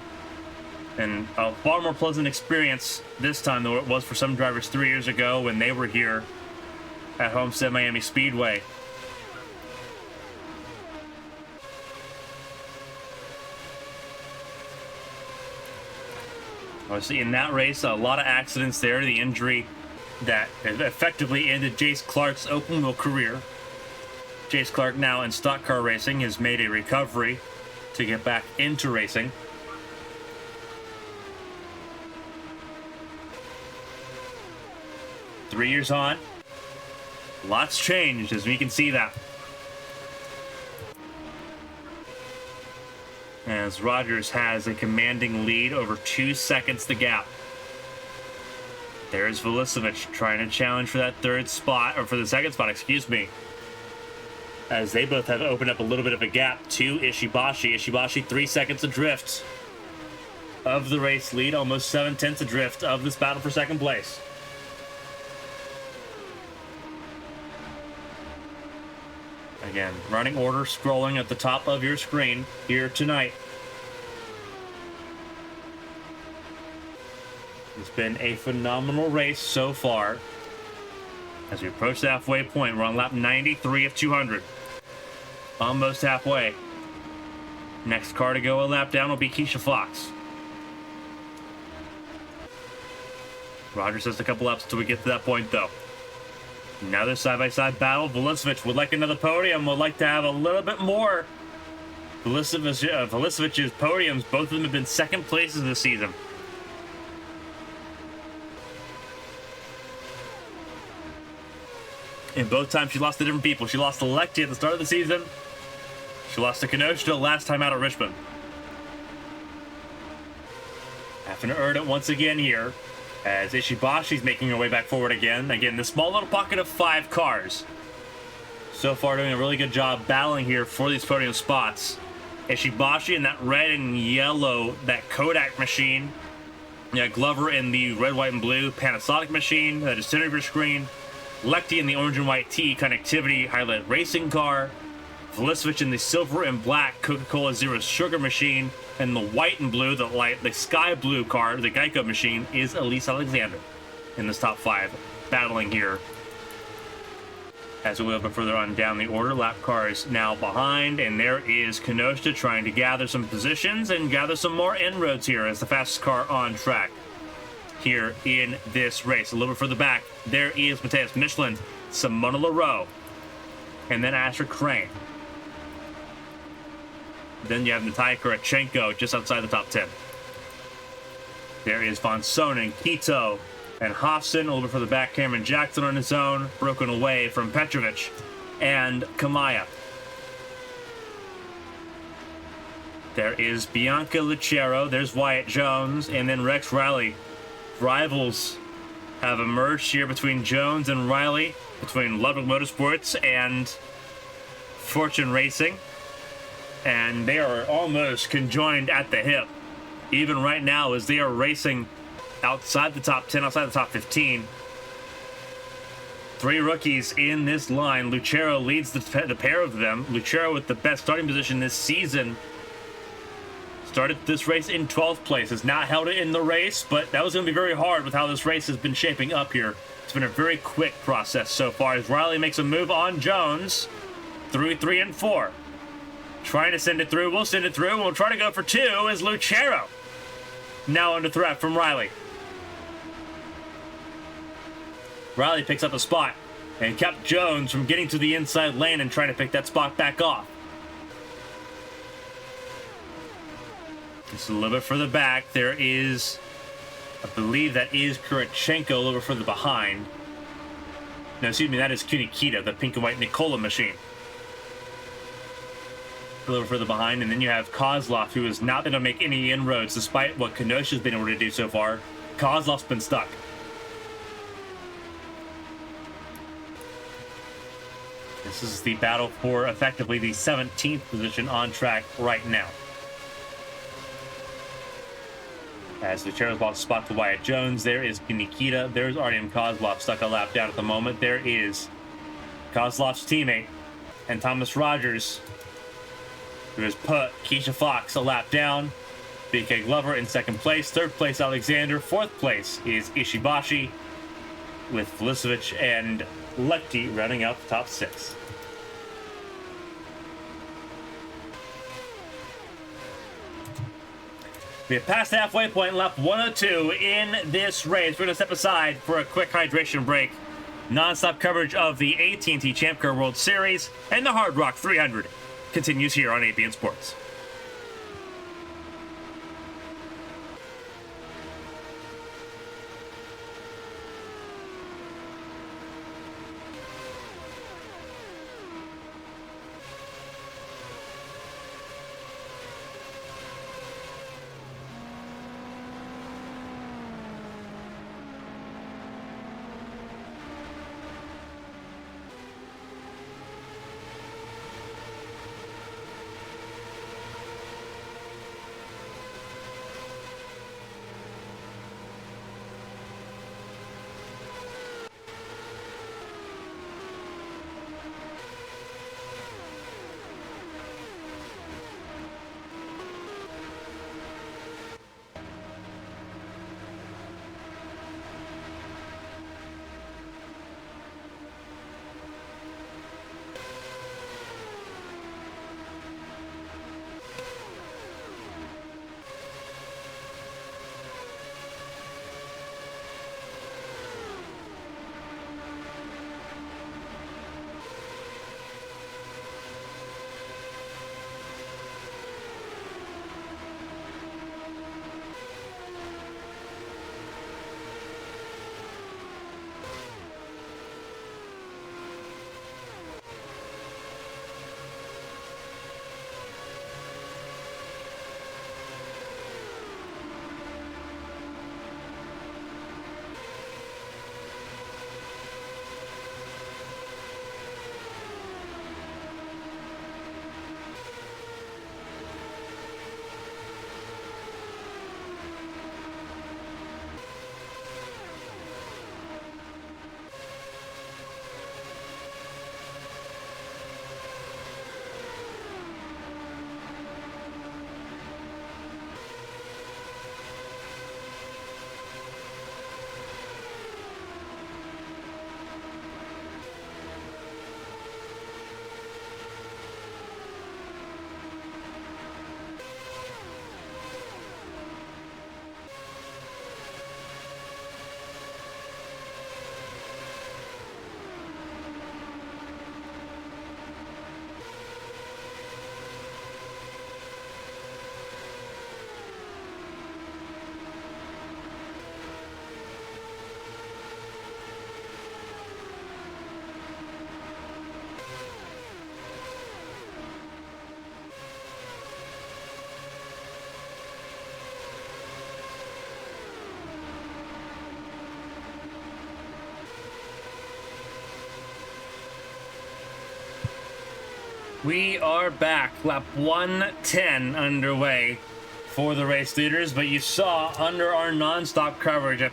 And a far more pleasant experience this time than it was for some drivers 3 years ago when they were here at Homestead-Miami Speedway. Obviously, in that race, a lot of accidents there. The injury that effectively ended Jace Clark's open wheel career. Jace Clark, now in stock car racing, has made a recovery to get back into racing. Three years on, lots changed, as we can see that. As Rogers has a commanding lead, over 2 seconds the gap. There's Velisevich trying to challenge for that third spot, or for the second spot, excuse me. As they both have opened up a little bit of a gap to Ishibashi. Ishibashi 3 seconds adrift of the race lead, almost 7/10 adrift of this battle for second place. Again, running order scrolling at the top of your screen here tonight. It's been a phenomenal race so far. As we approach the halfway point, we're on lap 93 of 200. Almost halfway. Next car to go a lap down will be Keisha Fox. Rogers has a couple laps until we get to that point, though. Another side-by-side battle. Velisevich would like another podium, would like to have a little bit more. Velisevich's podiums, both of them have been second places this season. And both times she lost to different people. She lost to Lectie at the start of the season. She lost to Kenosha last time out at Richmond. Having to earn it once again here, as Ishibashi's making her way back forward again. Again, the small little pocket of 5 cars. So far doing a really good job battling here for these podium spots. Ishibashi in that red and yellow, that Kodak machine. Yeah, Glover in the red, white, and blue Panasonic machine, that is center of your screen. Lectie in the orange and white T connectivity highlight racing car. Velisevich in the silver and black Coca-Cola Zero Sugar machine. And the white and blue, the sky blue car, the Geico machine, is Elise Alexander in this top 5, battling here. As we move up further on down the order, lap cars now behind, and there is Kenosha trying to gather some positions and gather some more inroads here as the fastest car on track here in this race. A little bit further back, there is Mateus Michelin, Simona Leroux, and then Asher Crane. Then you have Natalia Kurachenko just outside the top 10. There is Von Sonnen, Quito, and Hofson. A little bit further back, Cameron Jackson on his own, broken away from Petrovic and Kamaya. There is Bianca Lucero, there's Wyatt Jones, and then Rex Riley. Rivals have emerged here between Jones and Riley, between Ludwig Motorsports and Fortune Racing, and they are almost conjoined at the hip, even right now as they are racing outside the top 10, outside the top 15. Three rookies in this line. Lucero leads the pair of them. Lucero with the best starting position this season. Started this race in 12th place. Has not held it in the race, but that was going to be very hard with how this race has been shaping up here. It's been a very quick process so far as Riley makes a move on Jones through 3 and 4. Trying to send it through. We'll send it through. We'll try to go for 2 as Lucero now under threat from Riley. Riley picks up a spot and kept Jones from getting to the inside lane and trying to pick that spot back off. Just a little bit further back, there is, I believe that is Kurachenko a little bit further behind. No, excuse me, that is Kunikita, the pink and white Nikola machine. A little further behind, and then you have Kozlov, who has not been able to make any inroads despite what Kenosha's been able to do so far. Kozlov's been stuck. This is the battle for effectively the 17th position on track right now. As Lucero's lost a spot to Wyatt Jones, there is Nikita. There's Artyom Kozlov stuck a lap down at the moment. There is Kozlov's teammate and Thomas Rogers, who has put Keisha Fox a lap down. BK Glover in second place. Third place, Alexander. Fourth place is Ishibashi, with Felicevich and Leckie rounding out the top 6. We have passed the halfway point, lap 102 in this race. We're going to step aside for a quick hydration break. Non-stop coverage of the AT&T Champ Car World Series and the Hard Rock 300 continues here on ABN Sports. We are back. Lap 110 underway for the race leaders, but you saw under our non-stop coverage a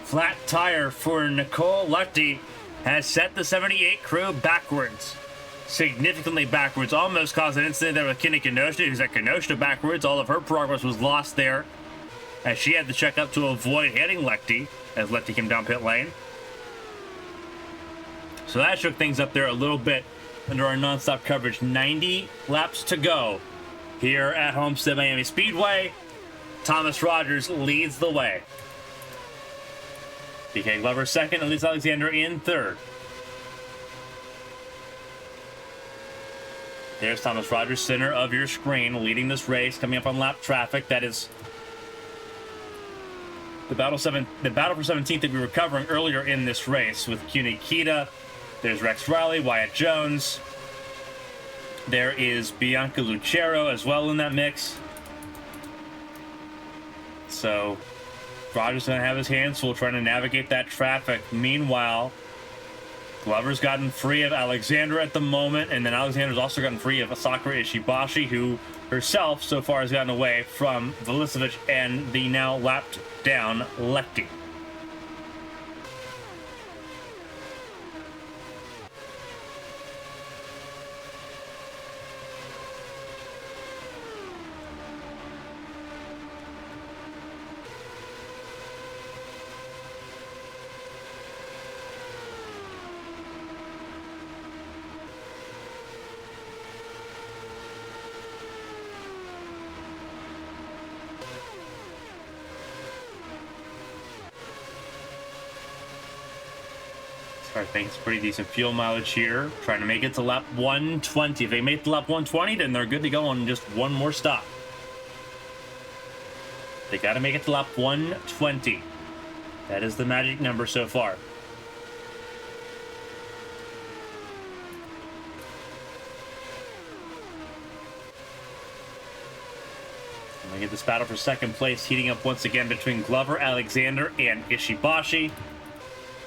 flat tire for Nicole Lefty has set the 78 crew backwards. Significantly backwards. Almost caused an incident there with Kenny Kenosha, who's at Kenosha backwards. All of her progress was lost there as she had to check up to avoid hitting Lefty as Lefty came down pit lane. So that shook things up there a little bit under our non-stop coverage. 90 laps to go here at Homestead-Miami Speedway. Thomas Rogers leads the way. BK Glover second, Elise Alexander in third. There's Thomas Rogers, center of your screen, leading this race, coming up on lap traffic. That is the battle for 17th that we were covering earlier in this race with Q Nikita. There's Rex Riley, Wyatt Jones. There is Bianca Lucero as well in that mix. So Rogers going to have his hands full trying to navigate that traffic. Meanwhile, Glover's gotten free of Alexander at the moment, and then Alexander's also gotten free of Sakura Ishibashi, who herself so far has gotten away from Vilicevic and the now lapped down Lefty. I think it's pretty decent fuel mileage here. Trying to make it to lap 120. If they make it to lap 120, then they're good to go on just one more stop. They got to make it to lap 120. That is the magic number so far. And we get this battle for second place heating up once again between Glover, Alexander, and Ishibashi.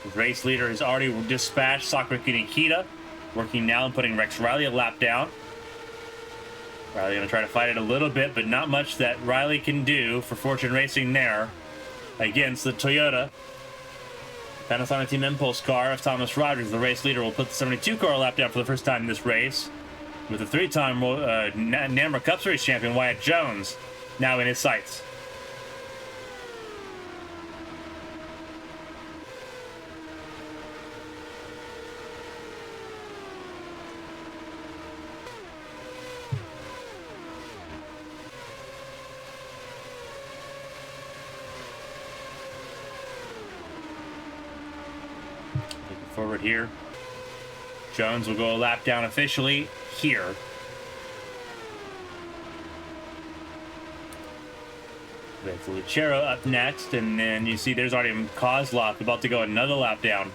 The race leader has already dispatched Sakura Nikita, working now and putting Rex Riley a lap down. Riley going to try to fight it a little bit, but not much that Riley can do for Fortune Racing there against the Toyota Panasonic Team Impulse car of Thomas Rogers. The race leader will put the 72 car lap down for the first time in this race, with the three-time NAMRA Cup Series champion Wyatt Jones now in his sights. Forward here. Jones will go a lap down officially here. With Lucero up next, and then you see there's already Kozlov about to go another lap down.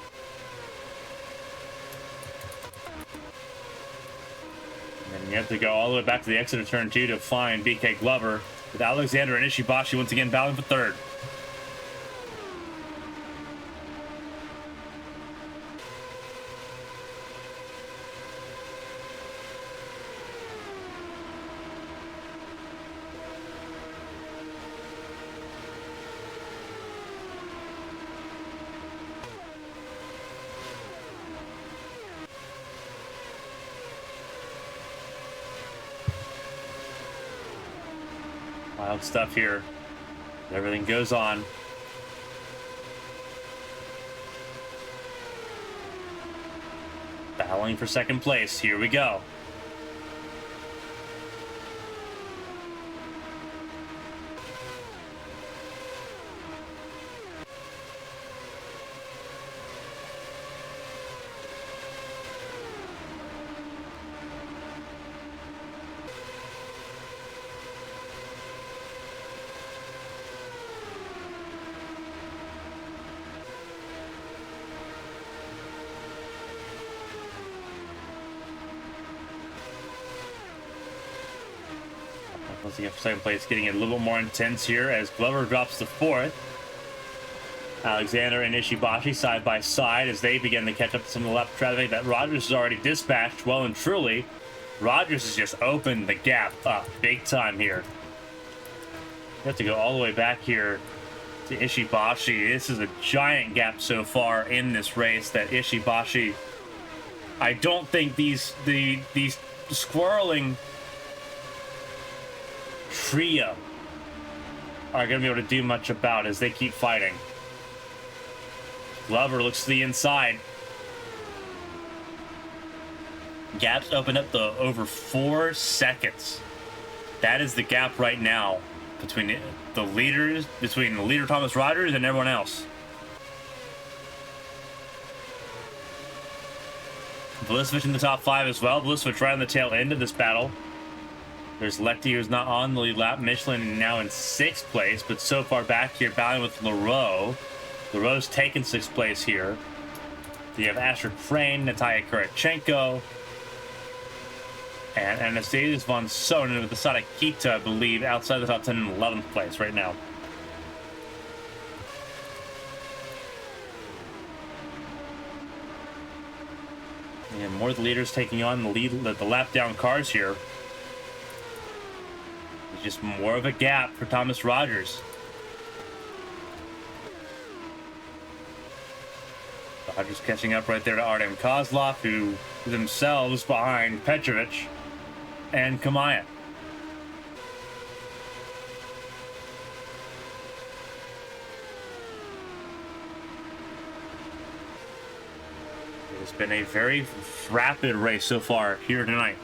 And then you have to go all the way back to the exit of turn 2 to find BK Glover, with Alexander and Ishibashi once again battling for third. Wild stuff here. Everything goes on. Battling for second place. Here we go. Once again, for second place, getting a little bit more intense here as Glover drops to fourth. Alexander and Ishibashi side by side as they begin to catch up to some of the lap traffic that Rogers has already dispatched well and truly. Rogers has just opened the gap up big time here. You have to go all the way back here to Ishibashi. This is a giant gap so far in this race that Ishibashi, I don't think these squirreling trio are going to be able to do much about as they keep fighting. Glover looks to the inside. Gap's opened up to over 4 seconds. That is the gap right now between the leaders, between the leader Thomas Rogers and everyone else. Vulisovich in the top 5 as well. Vulisovich right on the tail end of this battle. There's Lecty, who's not on the lead lap. Michelin now in 6th place, but so far back here battling with Leroux. Leroux's taken 6th place here. You have Asher Crane, Natalia Kurachenko, and Anastasius von Sonnen with the Sadakita, I believe, outside the top 10 in 11th place right now. And more of the leaders taking on the lap down cars here. It's just more of a gap for Thomas Rogers. Rogers catching up right there to Artem Kozlov, who themselves behind Petrovich and Kamaya. It's been a very rapid race so far here tonight.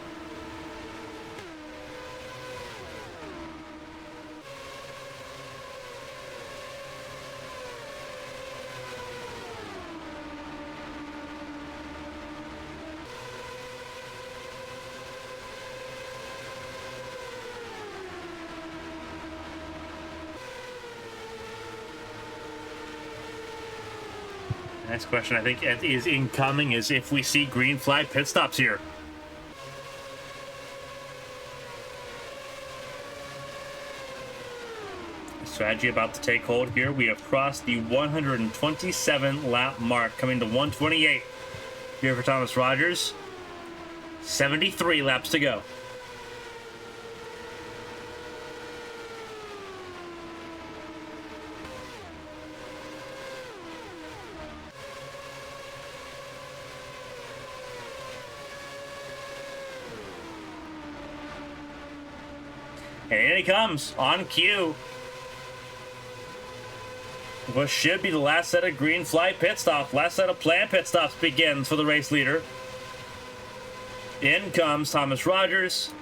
Next question I think is incoming is if we see green flag pit stops here. Strategy about to take hold here. We have crossed the 127 lap mark, coming to 128 here for Thomas Rogers. 73 laps to go. And in he comes, on cue. What should be the last set of green flag pit stops, last set of planned pit stops begins for the race leader. In comes Thomas Rogers.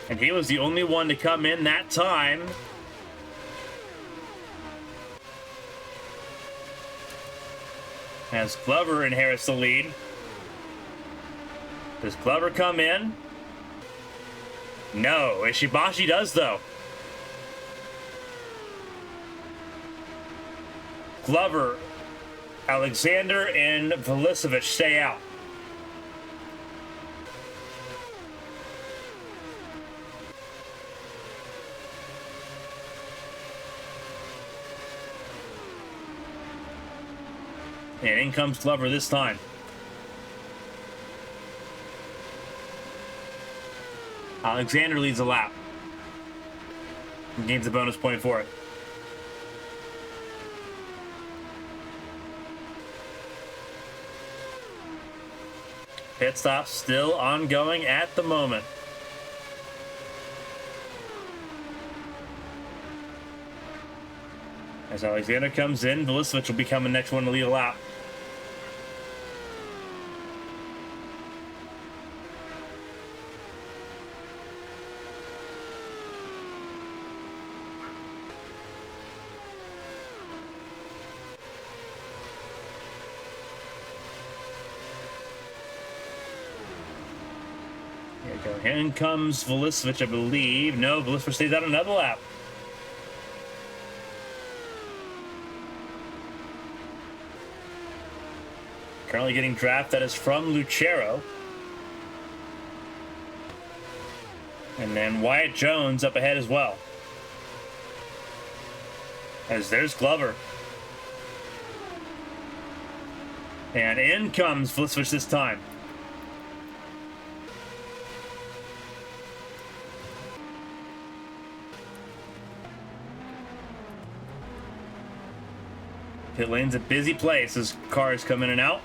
And he was the only one to come in that time. As Glover inherits the lead. Does Glover come in? No, Ishibashi does though. Glover, Alexander, and Vulisovich stay out. And in comes Glover this time. Alexander leads a lap and gains a bonus point for it. Pit stop still ongoing at the moment. As Alexander comes in, Vulisovich will become the next one to lead a lap. In comes Vulisovich, I believe. No, Vulisovich stays out another lap. Currently getting draft that is from Lucero. And then Wyatt Jones up ahead as well. As there's Glover. And in comes Vucevic this time. Pit lane's a busy place as cars come in and out.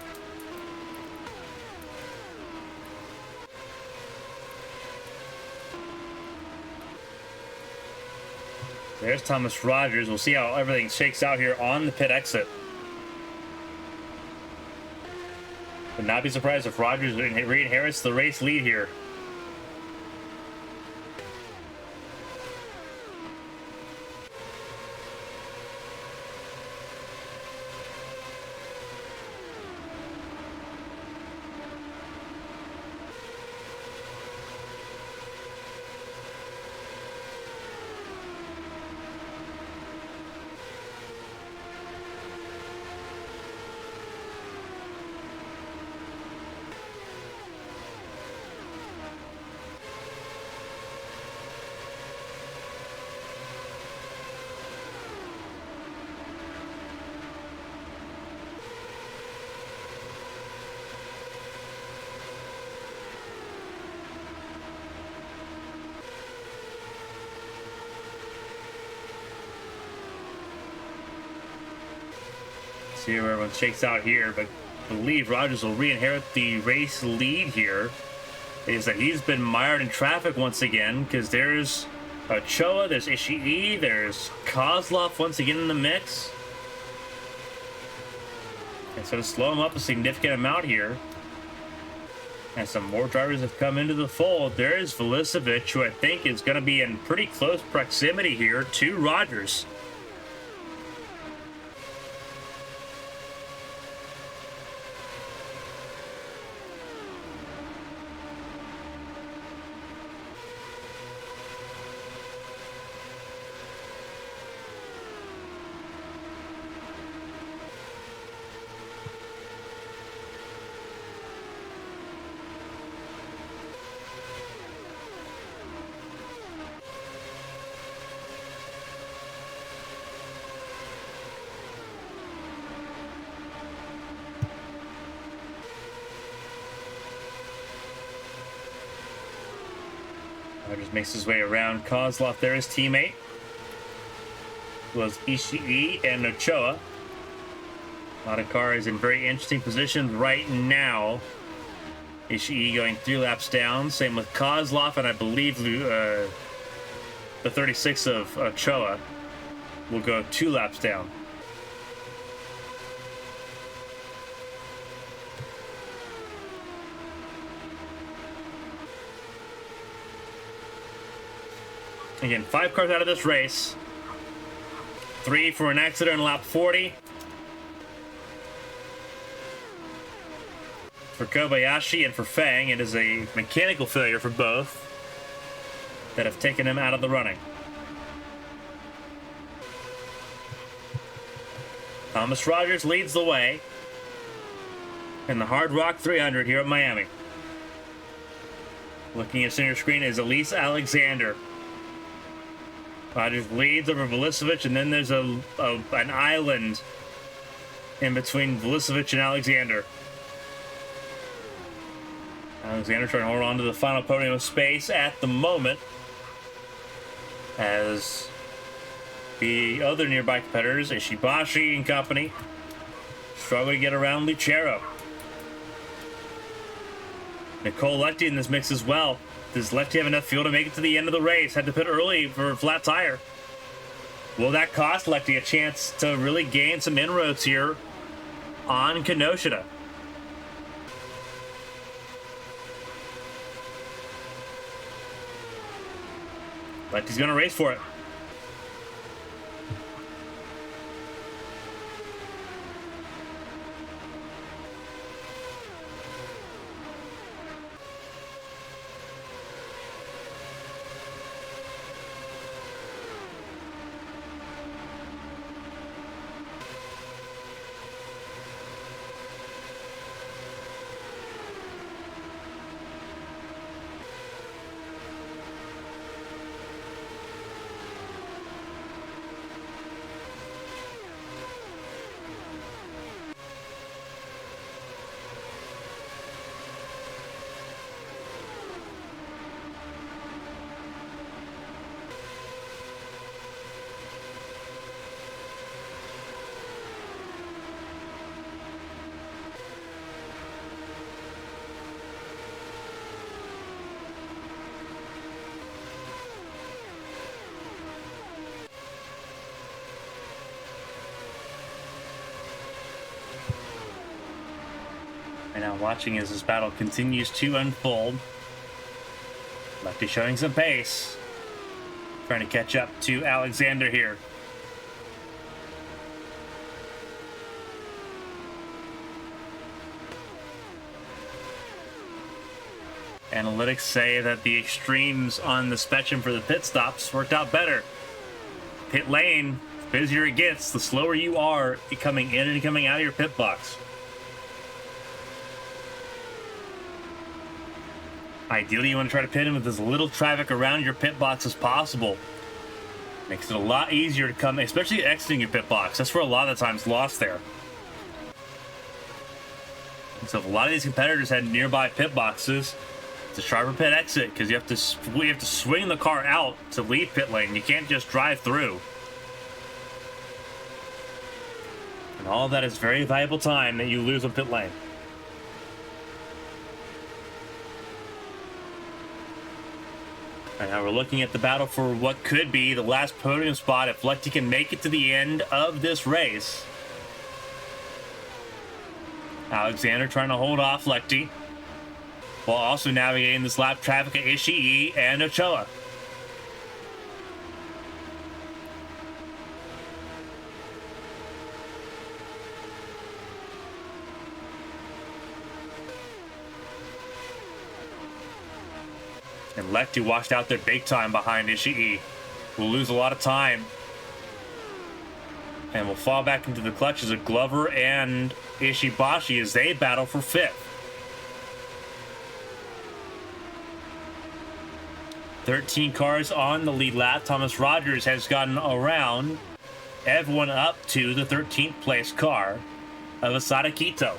There's Thomas Rogers. We'll see how everything shakes out here on the pit exit. Would not be surprised if Rogers re-inherits the race lead here. See where everyone shakes out here, but I believe Rogers will re-inherit the race lead here. Is that he's been mired in traffic once again, because there's Ochoa, there's Ishii, there's Kozlov once again in the mix. And so to slow him up a significant amount here. And some more drivers have come into the fold. There is Vucevic, who I think is going to be in pretty close proximity here to Rogers. Rogers makes his way around Kozlov there, his teammate. Was Ishii and Ochoa. A lot of cars in very interesting positions right now. Ishii going 3 laps down. Same with Kozlov, and I believe the 36 of Ochoa will go 2 laps down. Again, 5 cars out of this race. 3 for an accident in lap 40. For Kobayashi and for Fang, it is a mechanical failure for both that have taken him out of the running. Thomas Rogers leads the way in the Hard Rock 300 here at Miami. Looking at center screen is Elise Alexander. Rogers leads over Vucevic, and then there's an island in between Vucevic and Alexander. Alexander trying to hold on to the final podium space at the moment, as the other nearby competitors, Ishibashi and company, struggle to get around Lucero. Nicole Lechty in this mix as well. Does Lechty have enough fuel to make it to the end of the race? Had to pit early for a flat tire. Will that cost Lechty a chance to really gain some inroads here on Kenoshita? Lechty's going to race for it. And now watching as this battle continues to unfold. Lefty showing some pace. Trying to catch up to Alexander here. Analytics say that the extremes on the spectrum for the pit stops worked out better. Pit lane, the busier it gets, the slower you are coming in and coming out of your pit box. Ideally, you want to try to pit in with as little traffic around your pit box as possible. Makes it a lot easier to come, especially exiting your pit box. That's where a lot of the time's lost there. And so if a lot of these competitors had nearby pit boxes, it's a sharper pit exit because you have to swing the car out to leave pit lane. You can't just drive through. And all of that is very valuable time that you lose on pit lane. And now we're looking at the battle for what could be the last podium spot if Lefty can make it to the end of this race. Alexander trying to hold off Lefty, while also navigating this lap traffic at Ishii and Ochoa. And Lefty washed out there big time behind Ishii. Will lose a lot of time. And will fall back into the clutches of Glover and Ishibashi as they battle for fifth. 13 cars on the lead lap. Thomas Rogers has gotten around everyone up to the 13th place car of Asada Quito.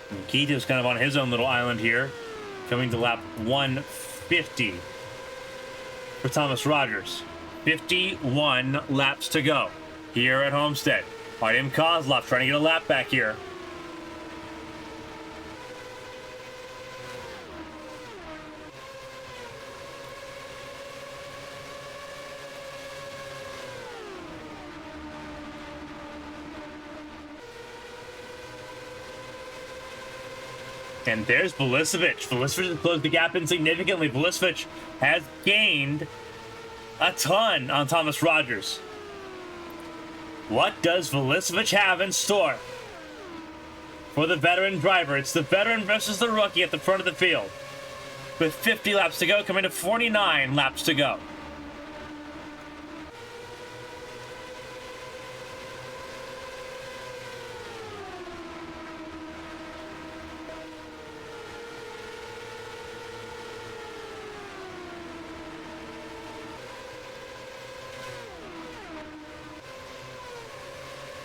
And Quito's kind of on his own little island here. Coming to lap 150 for Thomas Rogers. 51 laps to go here at Homestead. Artem Kozlov trying to get a lap back here. And there's Vulicevic. Vulicevic has closed the gap insignificantly. Vulicevic has gained a ton on Thomas Rogers. What does Vulicevic have in store for the veteran driver? It's the veteran versus the rookie at the front of the field. With 50 laps to go, coming to 49 laps to go.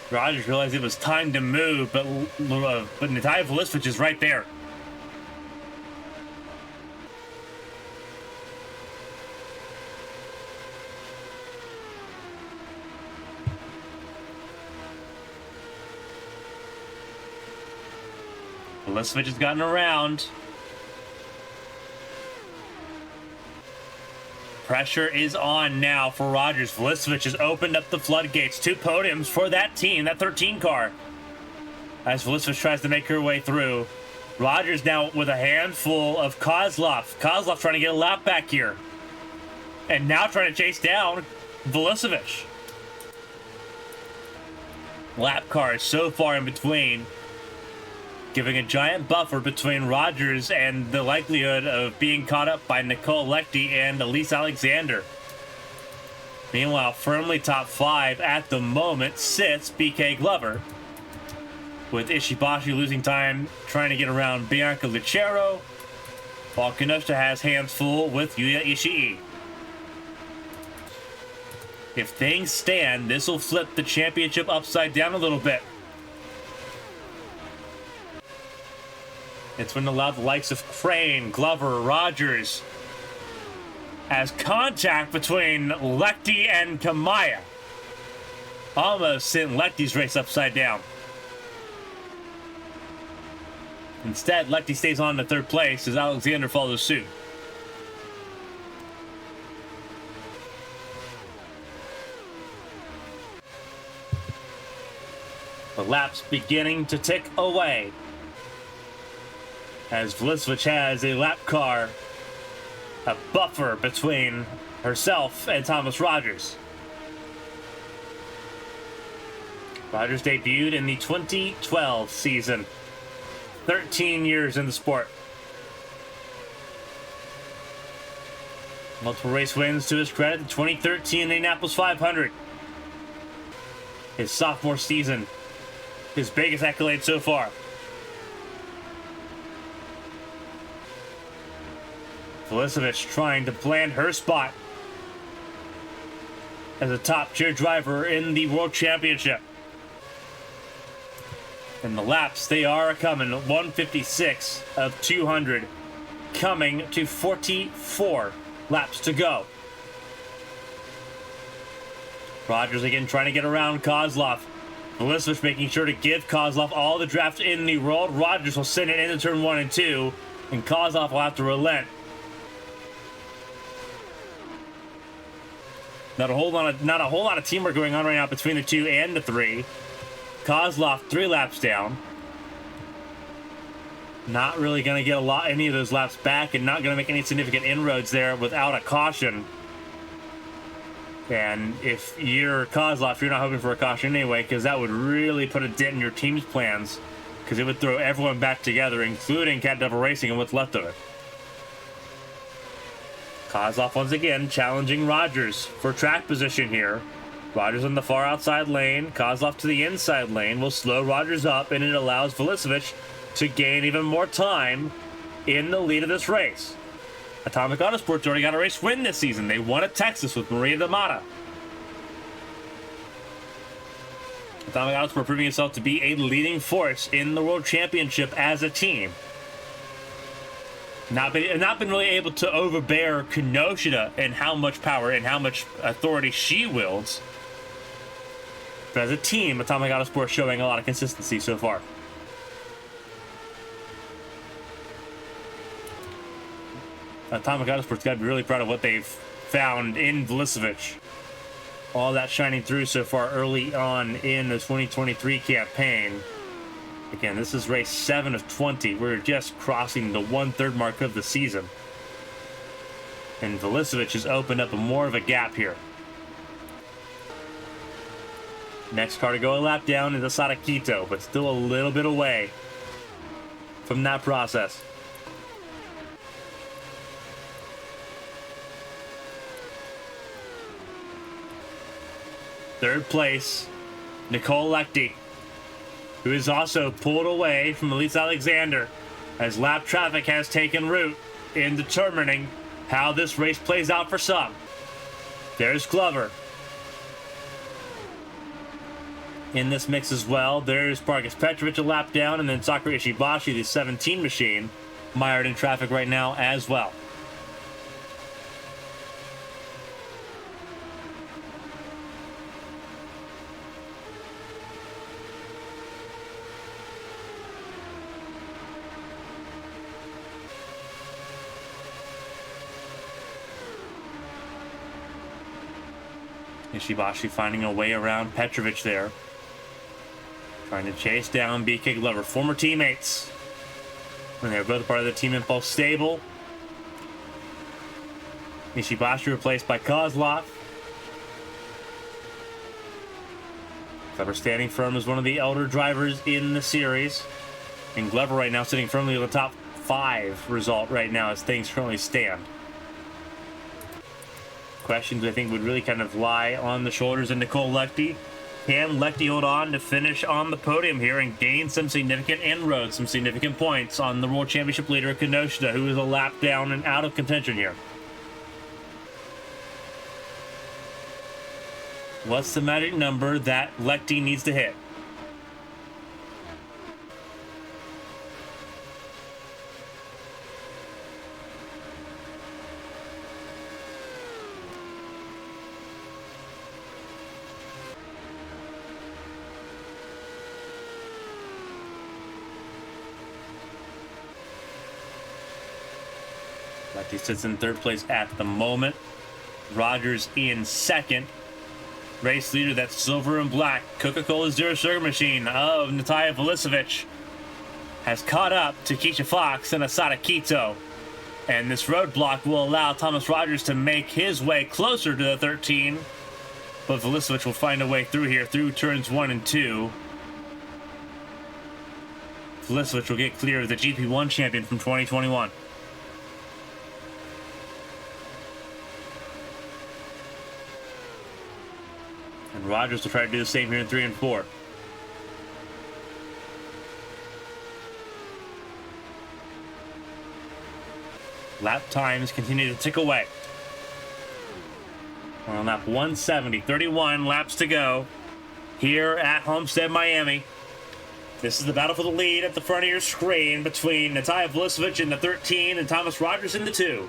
Rogers realized it was time to move, but Natalia Vulicevic is right there. Vulicevic has gotten around. Pressure is on now for Rogers. Vulicevic has opened up the floodgates. 2 podiums for that team, that 13 car. As Vulicevic tries to make her way through. Rogers now with a handful of Kozlov. Kozlov trying to get a lap back here. And now trying to chase down Vulicevic. Lap cars so far in between, giving a giant buffer between Rogers and the likelihood of being caught up by Nicole Lefty and Elise Alexander. Meanwhile, firmly top 5 at the moment sits BK Glover, with Ishibashi losing time trying to get around Bianca Lucero, while Kenosha has hands full with Yuya Ishii. If things stand, this will flip the championship upside down a little bit. It's when allow the likes of Crane, Glover, Rogers, as contact between Lefty and Kamaya almost sent Lefty's race upside down. Instead, Lefty stays on to 3rd place as Alexander follows suit. The laps beginning to tick away as Velicic has a lap car, a buffer between herself and Thomas Rogers. Rogers debuted in the 2012 season. 13 years in the sport. Multiple race wins to his credit. The 2013 Indianapolis 500. His sophomore season. His biggest accolade so far. Velicic trying to plan her spot as a top-tier driver in the World Championship. And the laps, they are coming. 156 of 200. Coming to 44 laps to go. Rogers again trying to get around Kozlov. Velicic making sure to give Kozlov all the draft in the world. Rogers will send it into turn 1 and 2, and Kozlov will have to relent. Not a whole lot of teamwork going on right now between the 2 and the 3. Kozlov 3 laps down. Not really going to get any of those laps back, and not going to make any significant inroads there without a caution. And if you're Kozlov, you're not hoping for a caution anyway, because that would really put a dent in your team's plans, because it would throw everyone back together, including Cat Devil Racing and what's left of it. Kozlov once again challenging Rogers for track position here. Rogers on the far outside lane. Kozlov to the inside lane will slow Rogers up, and it allows Velicic to gain even more time in the lead of this race. Atomic Autosports already got a race win this season. They won at Texas with Maria Damata. Atomic Autosport proving itself to be a leading force in the World Championship as a team. Not been really able to overbear Kinoshita and how much power and how much authority she wields. But as a team, Atomic Autosport showing a lot of consistency so far. Atomic Autosport's got to be really proud of what they've found in Velicic. All that shining through so far early on in the 2023 campaign. Again, this is race 7 of 20. We're just crossing the 1/3 mark of the season. And Velicic has opened up more of a gap here. Next car to go a lap down is Asada Quito, but still a little bit away from that process. Third place, Nicole Lechty, who is also pulled away from Elise Alexander as lap traffic has taken root in determining how this race plays out for some. There's Glover in this mix as well. There's Marcus Petrovic a lap down, and then Sakura Ishibashi, the 17 machine, mired in traffic right now as well. Ishibashi finding a way around Petrovic there. Trying to chase down BK Glover. Former teammates. And they're both part of the Team Impulse stable. Ishibashi replaced by Kozlov. Glover standing firm as one of the elder drivers in the series. And Glover right now sitting firmly with the top 5 result right now as things currently stand. Questions I think would really kind of lie on the shoulders of Nicole Lechty. Can Lechty hold on to finish on the podium here and gain some significant inroads, some significant points on the World Championship leader Kinoshita, who is a lap down and out of contention here? What's the magic number that Lechty needs to hit? Lechty sits in third place at the moment. Rogers in second. Race leader, that's silver and black, Coca-Cola Zero Sugar Machine of Natalia Vulicevic, has caught up to Keisha Fox and Asada Quito. And this roadblock will allow Thomas Rogers to make his way closer to the 13. But Vulicevic will find a way through here, through turns 1 and 2. Vulicevic will get clear of the GP1 champion from 2021. And Rogers will try to do the same here in 3 and 4. Lap times continue to tick away. We're on lap 170, 31 laps to go here at Homestead-Miami. This is the battle for the lead at the front of your screen between Natalia Vulicevic in the 13 and Thomas Rogers in the 2.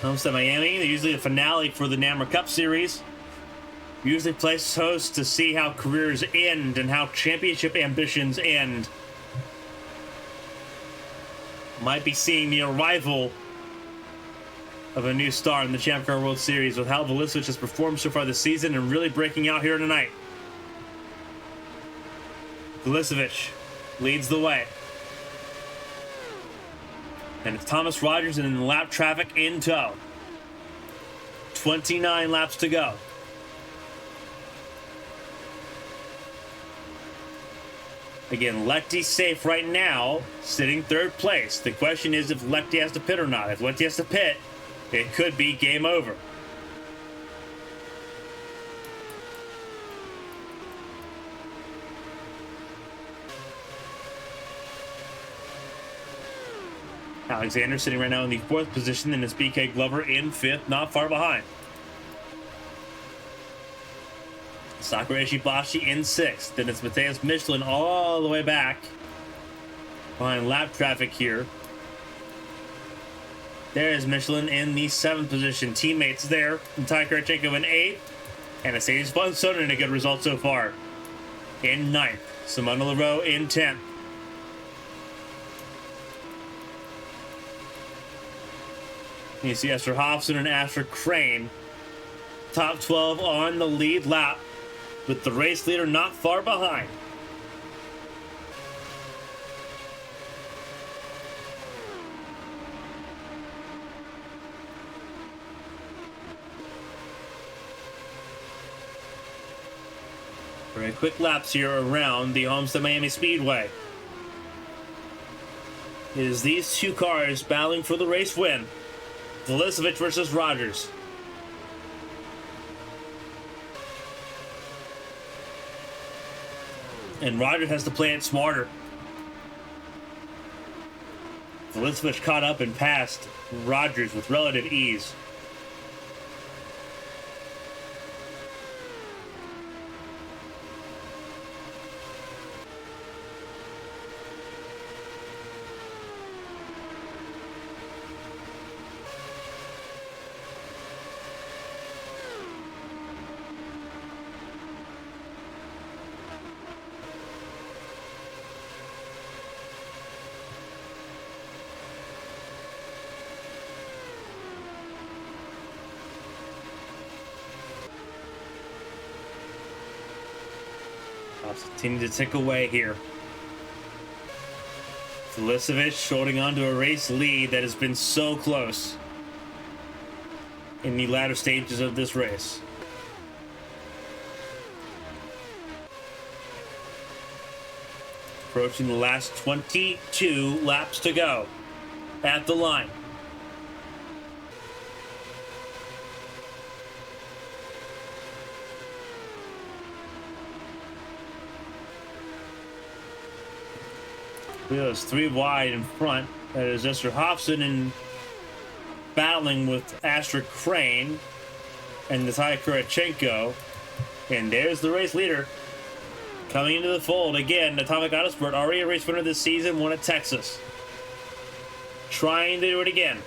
Homestead-Miami, they're usually the finale for the NAMR Cup Series. Usually places host to see how careers end and how championship ambitions end. Might be seeing the arrival of a new star in the Champ Car World Series with how Vulicevic has performed so far this season and really breaking out here tonight. Vulicevic leads the way. And it's Thomas Rogers in lap traffic in tow. 29 laps to go. Again, Lechty's safe right now, sitting 3rd place. The question is if Lechty has to pit or not. If Lechty has to pit, it could be game over. Alexander sitting right now in the 4th position, and it's BK Glover in 5th, not far behind. Sakura Ishibashi in 6th. Then it's Matheus Michelin all the way back behind lap traffic here. There is Michelin in the 7th position. Teammates there. Ty Karchenko in 8th. And Mercedes Bunsonen in a good result so far. In 9th. Simona Leroux in 10th. You see Esther Hobson and Asher Crane. Top 12 on the lead lap, with the race leader not far behind. Very quick laps here around the Homestead-Miami Speedway. It is these two cars battling for the race win. Vulicevic versus Rogers. And Rogers has to play it smarter. Vulicevic caught up and passed Rogers with relative ease. Continue to tick away here. Vulicevic holding on to a race lead that has been so close in the latter stages of this race. Approaching the last 22 laps to go at the line. Wheels 3 wide in front. That is Esther Hobson and battling with Astra Crane and Natalia Kurachenko. And there's the race leader coming into the fold again. Atomic Autosport, already a race winner this season, won at Texas. Trying to do it again.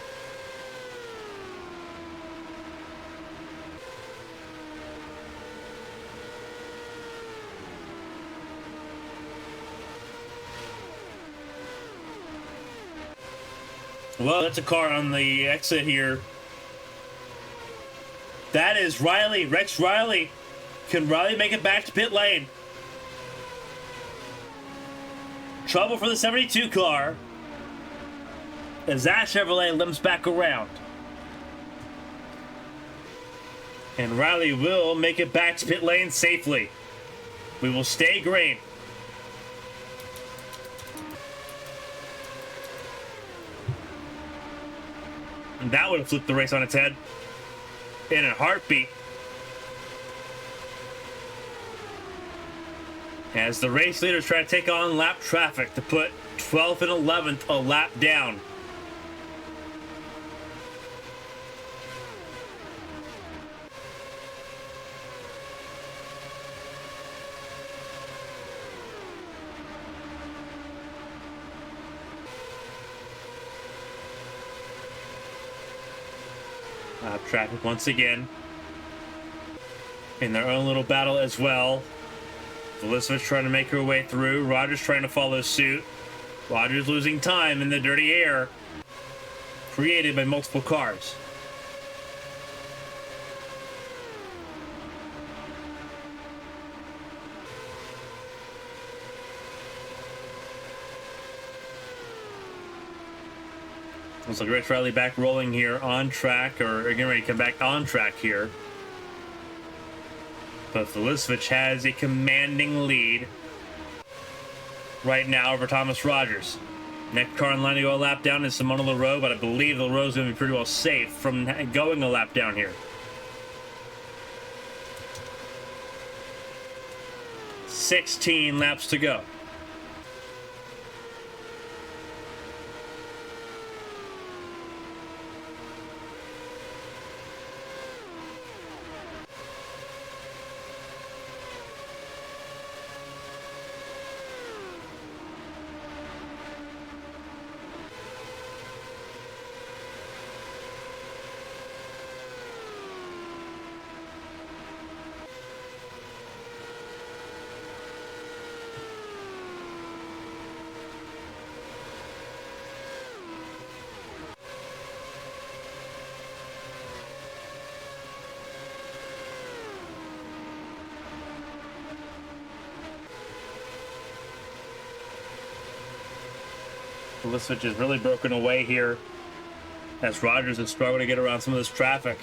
Well, that's a car on the exit here. That is Riley, Rex Riley. Can Riley make it back to pit lane? Trouble for the 72 car. As that Chevrolet limps back around. And Riley will make it back to pit lane safely. We will stay green. And that would have flipped the race on its head in a heartbeat. As the race leaders try to take on lap traffic to put 12th and 11th a lap down. Traffic once again in their own little battle as well. Elizabeth's trying to make her way through. Rogers trying to follow suit. Rogers losing time in the dirty air created by multiple cars. Looks like Rich Riley back rolling here on track, or getting ready to come back on track here. But Felicevich has a commanding lead right now over Thomas Rogers. Next car in line to go a lap down is Simona LaRoe, but I believe LaRoe's going to be pretty well safe from going a lap down here. 16 laps to go. Felicevich is really broken away here as Rogers is struggling to get around some of this traffic.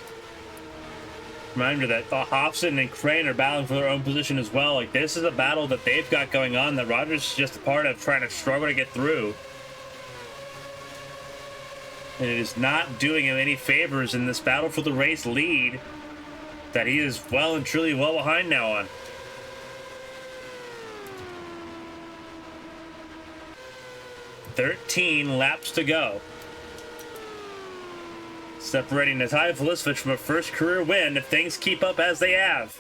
Reminder that Hobson and Crane are battling for their own position as well. Like, this is a battle that they've got going on that Rogers is just a part of, trying to struggle to get through. And it is not doing him any favors in this battle for the race lead that he is well and truly well behind now on. "13 laps to go." Separating Natalia Felicevich from a first career win if things keep up as they have.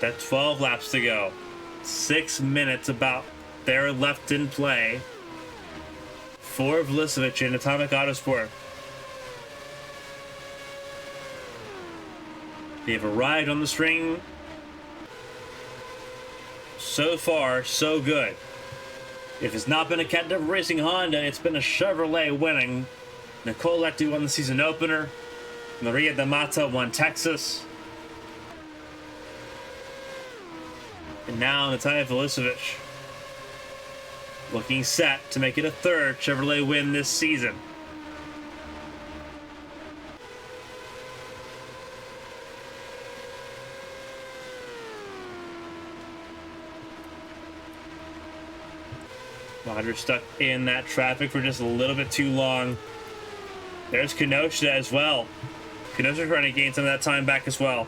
That's 12 laps to go. 6 minutes about there left in play for Felicevich in Atomic Autosport. They've arrived on the string. So far, so good. If it's not been a Cat Devil Racing Honda, it's been a Chevrolet winning. Nicole Lecty won the season opener. Maria D'Amata won Texas. And now Natalia Felicevich looking set to make it a third Chevrolet win this season. Rogers stuck in that traffic for just a little bit too long. There's Kenosha as well. Kenosha trying to gain some of that time back as well.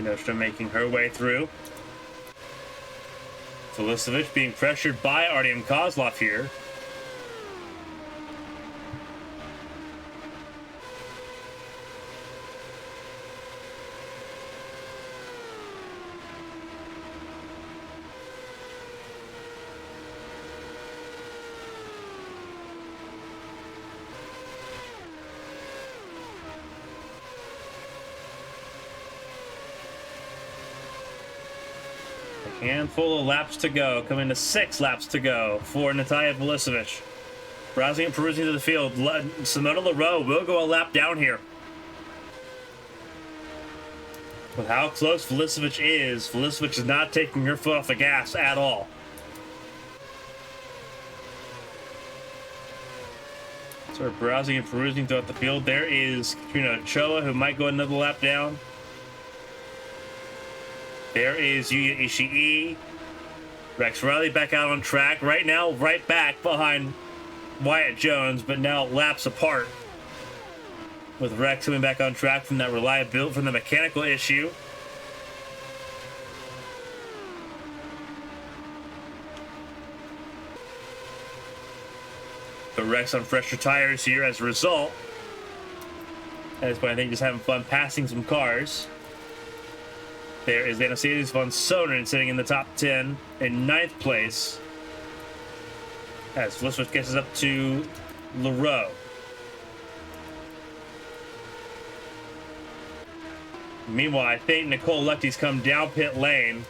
Kenosha making her way through. Felicevich being pressured by Artyom Kozlov here. Handful of laps to go, coming to 6 laps to go for Natalia Felicevich. Browsing and perusing to the field, Simona Leroux will go a lap down here. With how close Felicevich is not taking her foot off the gas at all. So we're browsing and perusing throughout the field. There is Katrina Ochoa, who might go another lap down. There is Yuya Ishii. Rex Riley back out on track. Right now, right back behind Wyatt Jones, but now laps apart. With Rex coming back on track from that reliability, from the mechanical issue. But Rex on fresher tires here as a result. At this point, I think just having fun passing some cars. There is Anastasia von Sonnen sitting in the top 10 in 9th place. As Felicevich gets us up to Leroux. Meanwhile, I think Nicole Lechty's come down pit lane.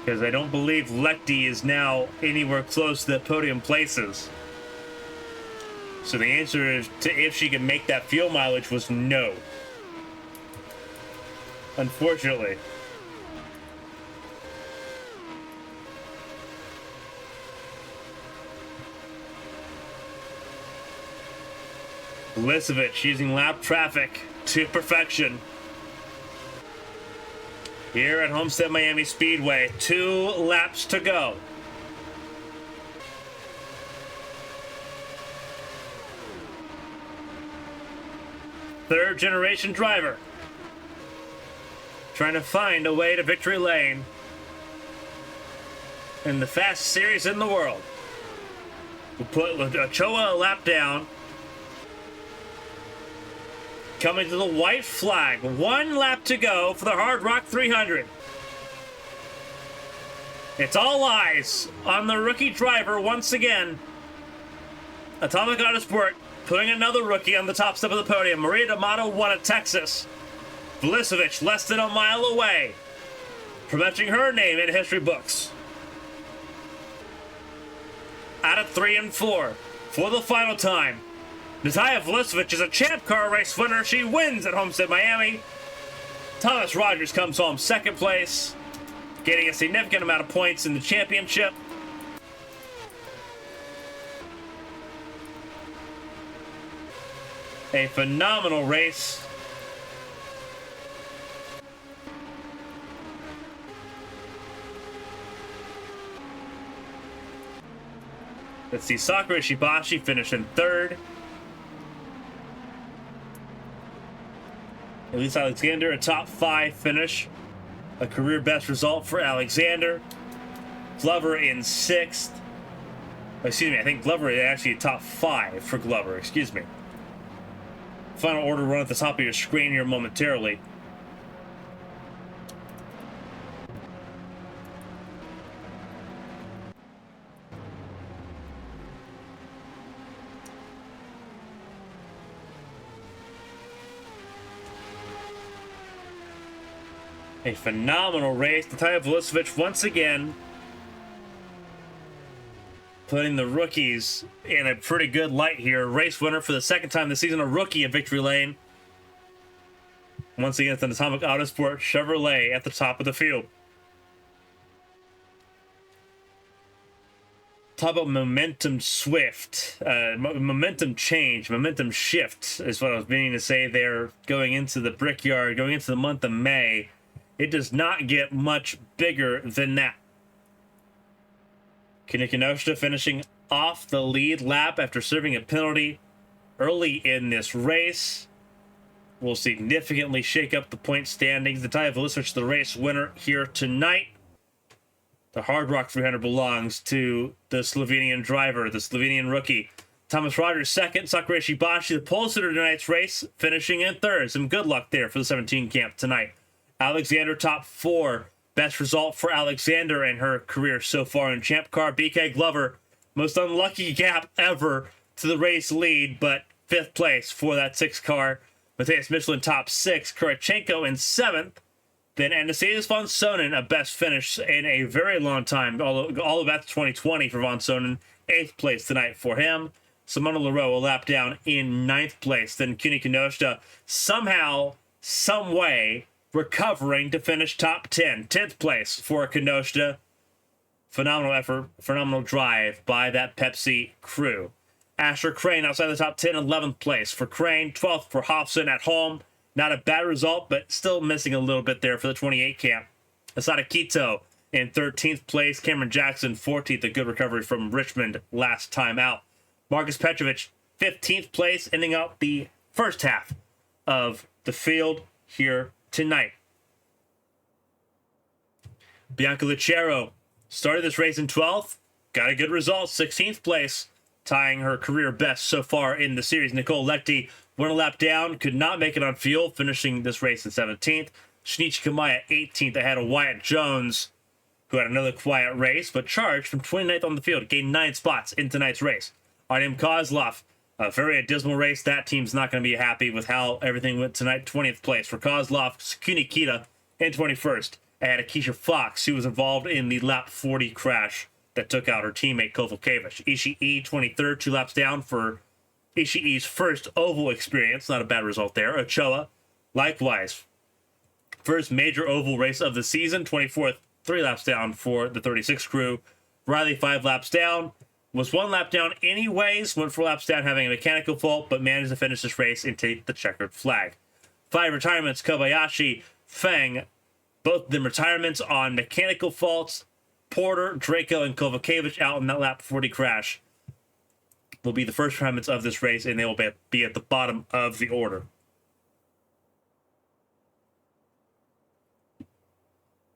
Because I don't believe Lechty is now anywhere close to the podium places. So the answer is to if she can make that fuel mileage was no. Unfortunately. Felicevich using lap traffic to perfection. Here at Homestead-Miami Speedway, 2 laps to go. Third generation driver. Trying to find a way to victory lane in the fastest series in the world. We'll put Ochoa a lap down. Coming to the white flag. 1 lap to go for the Hard Rock 300. It's all eyes on the rookie driver once again. Atomic Autosport putting another rookie on the top step of the podium. Maria D'Amato won at Texas. Felicevich less than a mile away from etching her name in history books. Out of 3 and 4 for the final time. Natalia Felicevich is a champ car race winner. She wins at Homestead-Miami. Thomas Rogers comes home 2nd place, getting a significant amount of points in the championship. A phenomenal race. Let's see, Sakura Shibashi finished in 3rd. Elise Alexander, a top 5 finish. A career best result for Alexander. Glover in 6th. Excuse me, I think Glover is actually a top 5 for Glover, excuse me. Final order run at the top of your screen here momentarily. A phenomenal race. Natalia Felicevich once again putting the rookies in a pretty good light here. Race winner for the 2nd time this season, a rookie at victory lane. Once again, it's an Atomic Autosport Chevrolet at the top of the field. Talk about momentum swift, momentum change, momentum shift is what I was meaning to say there. Going into the Brickyard, going into the month of May. It does not get much bigger than that. Kenosha finishing off the lead lap after serving a penalty early in this race. will significantly shake up the point standings. The title will switch to the race winner here tonight. The Hard Rock 300 belongs to the Slovenian driver, the Slovenian rookie. Thomas Rogers second, Sakura Shibashi, the pole sitter tonight's race, finishing in third. Some good luck there for the 17 camp tonight. Alexander top 4. Best result for Alexander in her career so far in Champ Car. BK Glover, most unlucky gap ever to the race lead, but 5th place for that 6 car. Matthias Michelin top 6. Kurachenko in 7th. Then Anastasius von Sonen, a best finish in a very long time. All of that's 2020 for von Sonen. 8th place tonight for him. Simona Leroux a lap down in 9th place. Then Kuni Kinoshita somehow, some way, recovering to finish top 10. 10th place for Kinoshita. Phenomenal effort, phenomenal drive by that Pepsi crew. Asher Crane outside the top 10, 11th place for Crane. 12th for Hobson at home. Not a bad result, but still missing a little bit there for the 28 camp. Asada Quito in 13th place. Cameron Jackson, 14th. A good recovery from Richmond last time out. Marcus Petrovic, 15th place, ending up the first half of the field here tonight. Bianca Lucero started this race in 12th. Got a good result, 16th place, tying her career best so far in the series. Nicole Lecty went a lap down, could not make it on field, finishing this race in 17th. Shinichi Kamaya, 18th, ahead of Wyatt Jones, who had another quiet race, but charged from 29th on the field, gained 9 spots in tonight's race. Artem Kozlov, a very dismal race. That team's not going to be happy with how everything went tonight. 20th place for Kozlov. Sakuni Kita in 21st, ahead of Keisha Fox, who was involved in the lap 40 crash that took out her teammate Kovalkiewicz. Ishii, 23rd, 2 laps down for Ishii's first oval experience. Not a bad result there. Ochoa, likewise, first major oval race of the season. 24th, 3 laps down for the 36 crew. Riley, 5 laps down. Was 1 lap down anyways. Went 4 laps down having a mechanical fault, but managed to finish this race and take the checkered flag. 5 retirements, Kobayashi, Feng, both of them retirements on mechanical faults. Porter, Draco, and Kovacevic out in that lap 40 crash will be the first retirements of this race, and they will be at the bottom of the order.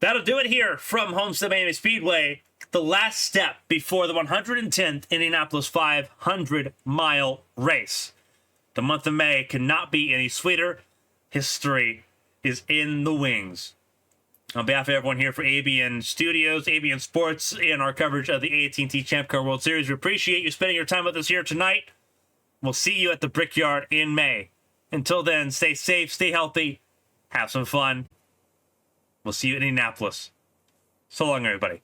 That'll do it here from Homestead-Miami Speedway. The last step before the 110th Indianapolis 500-mile race. The month of May cannot be any sweeter. History is in the wings. On behalf of everyone here for ABN Studios, ABN Sports, and our coverage of the AT&T Champ Car World Series, we appreciate you spending your time with us here tonight. We'll see you at the Brickyard in May. Until then, stay safe, stay healthy, have some fun. We'll see you in Indianapolis. So long, everybody.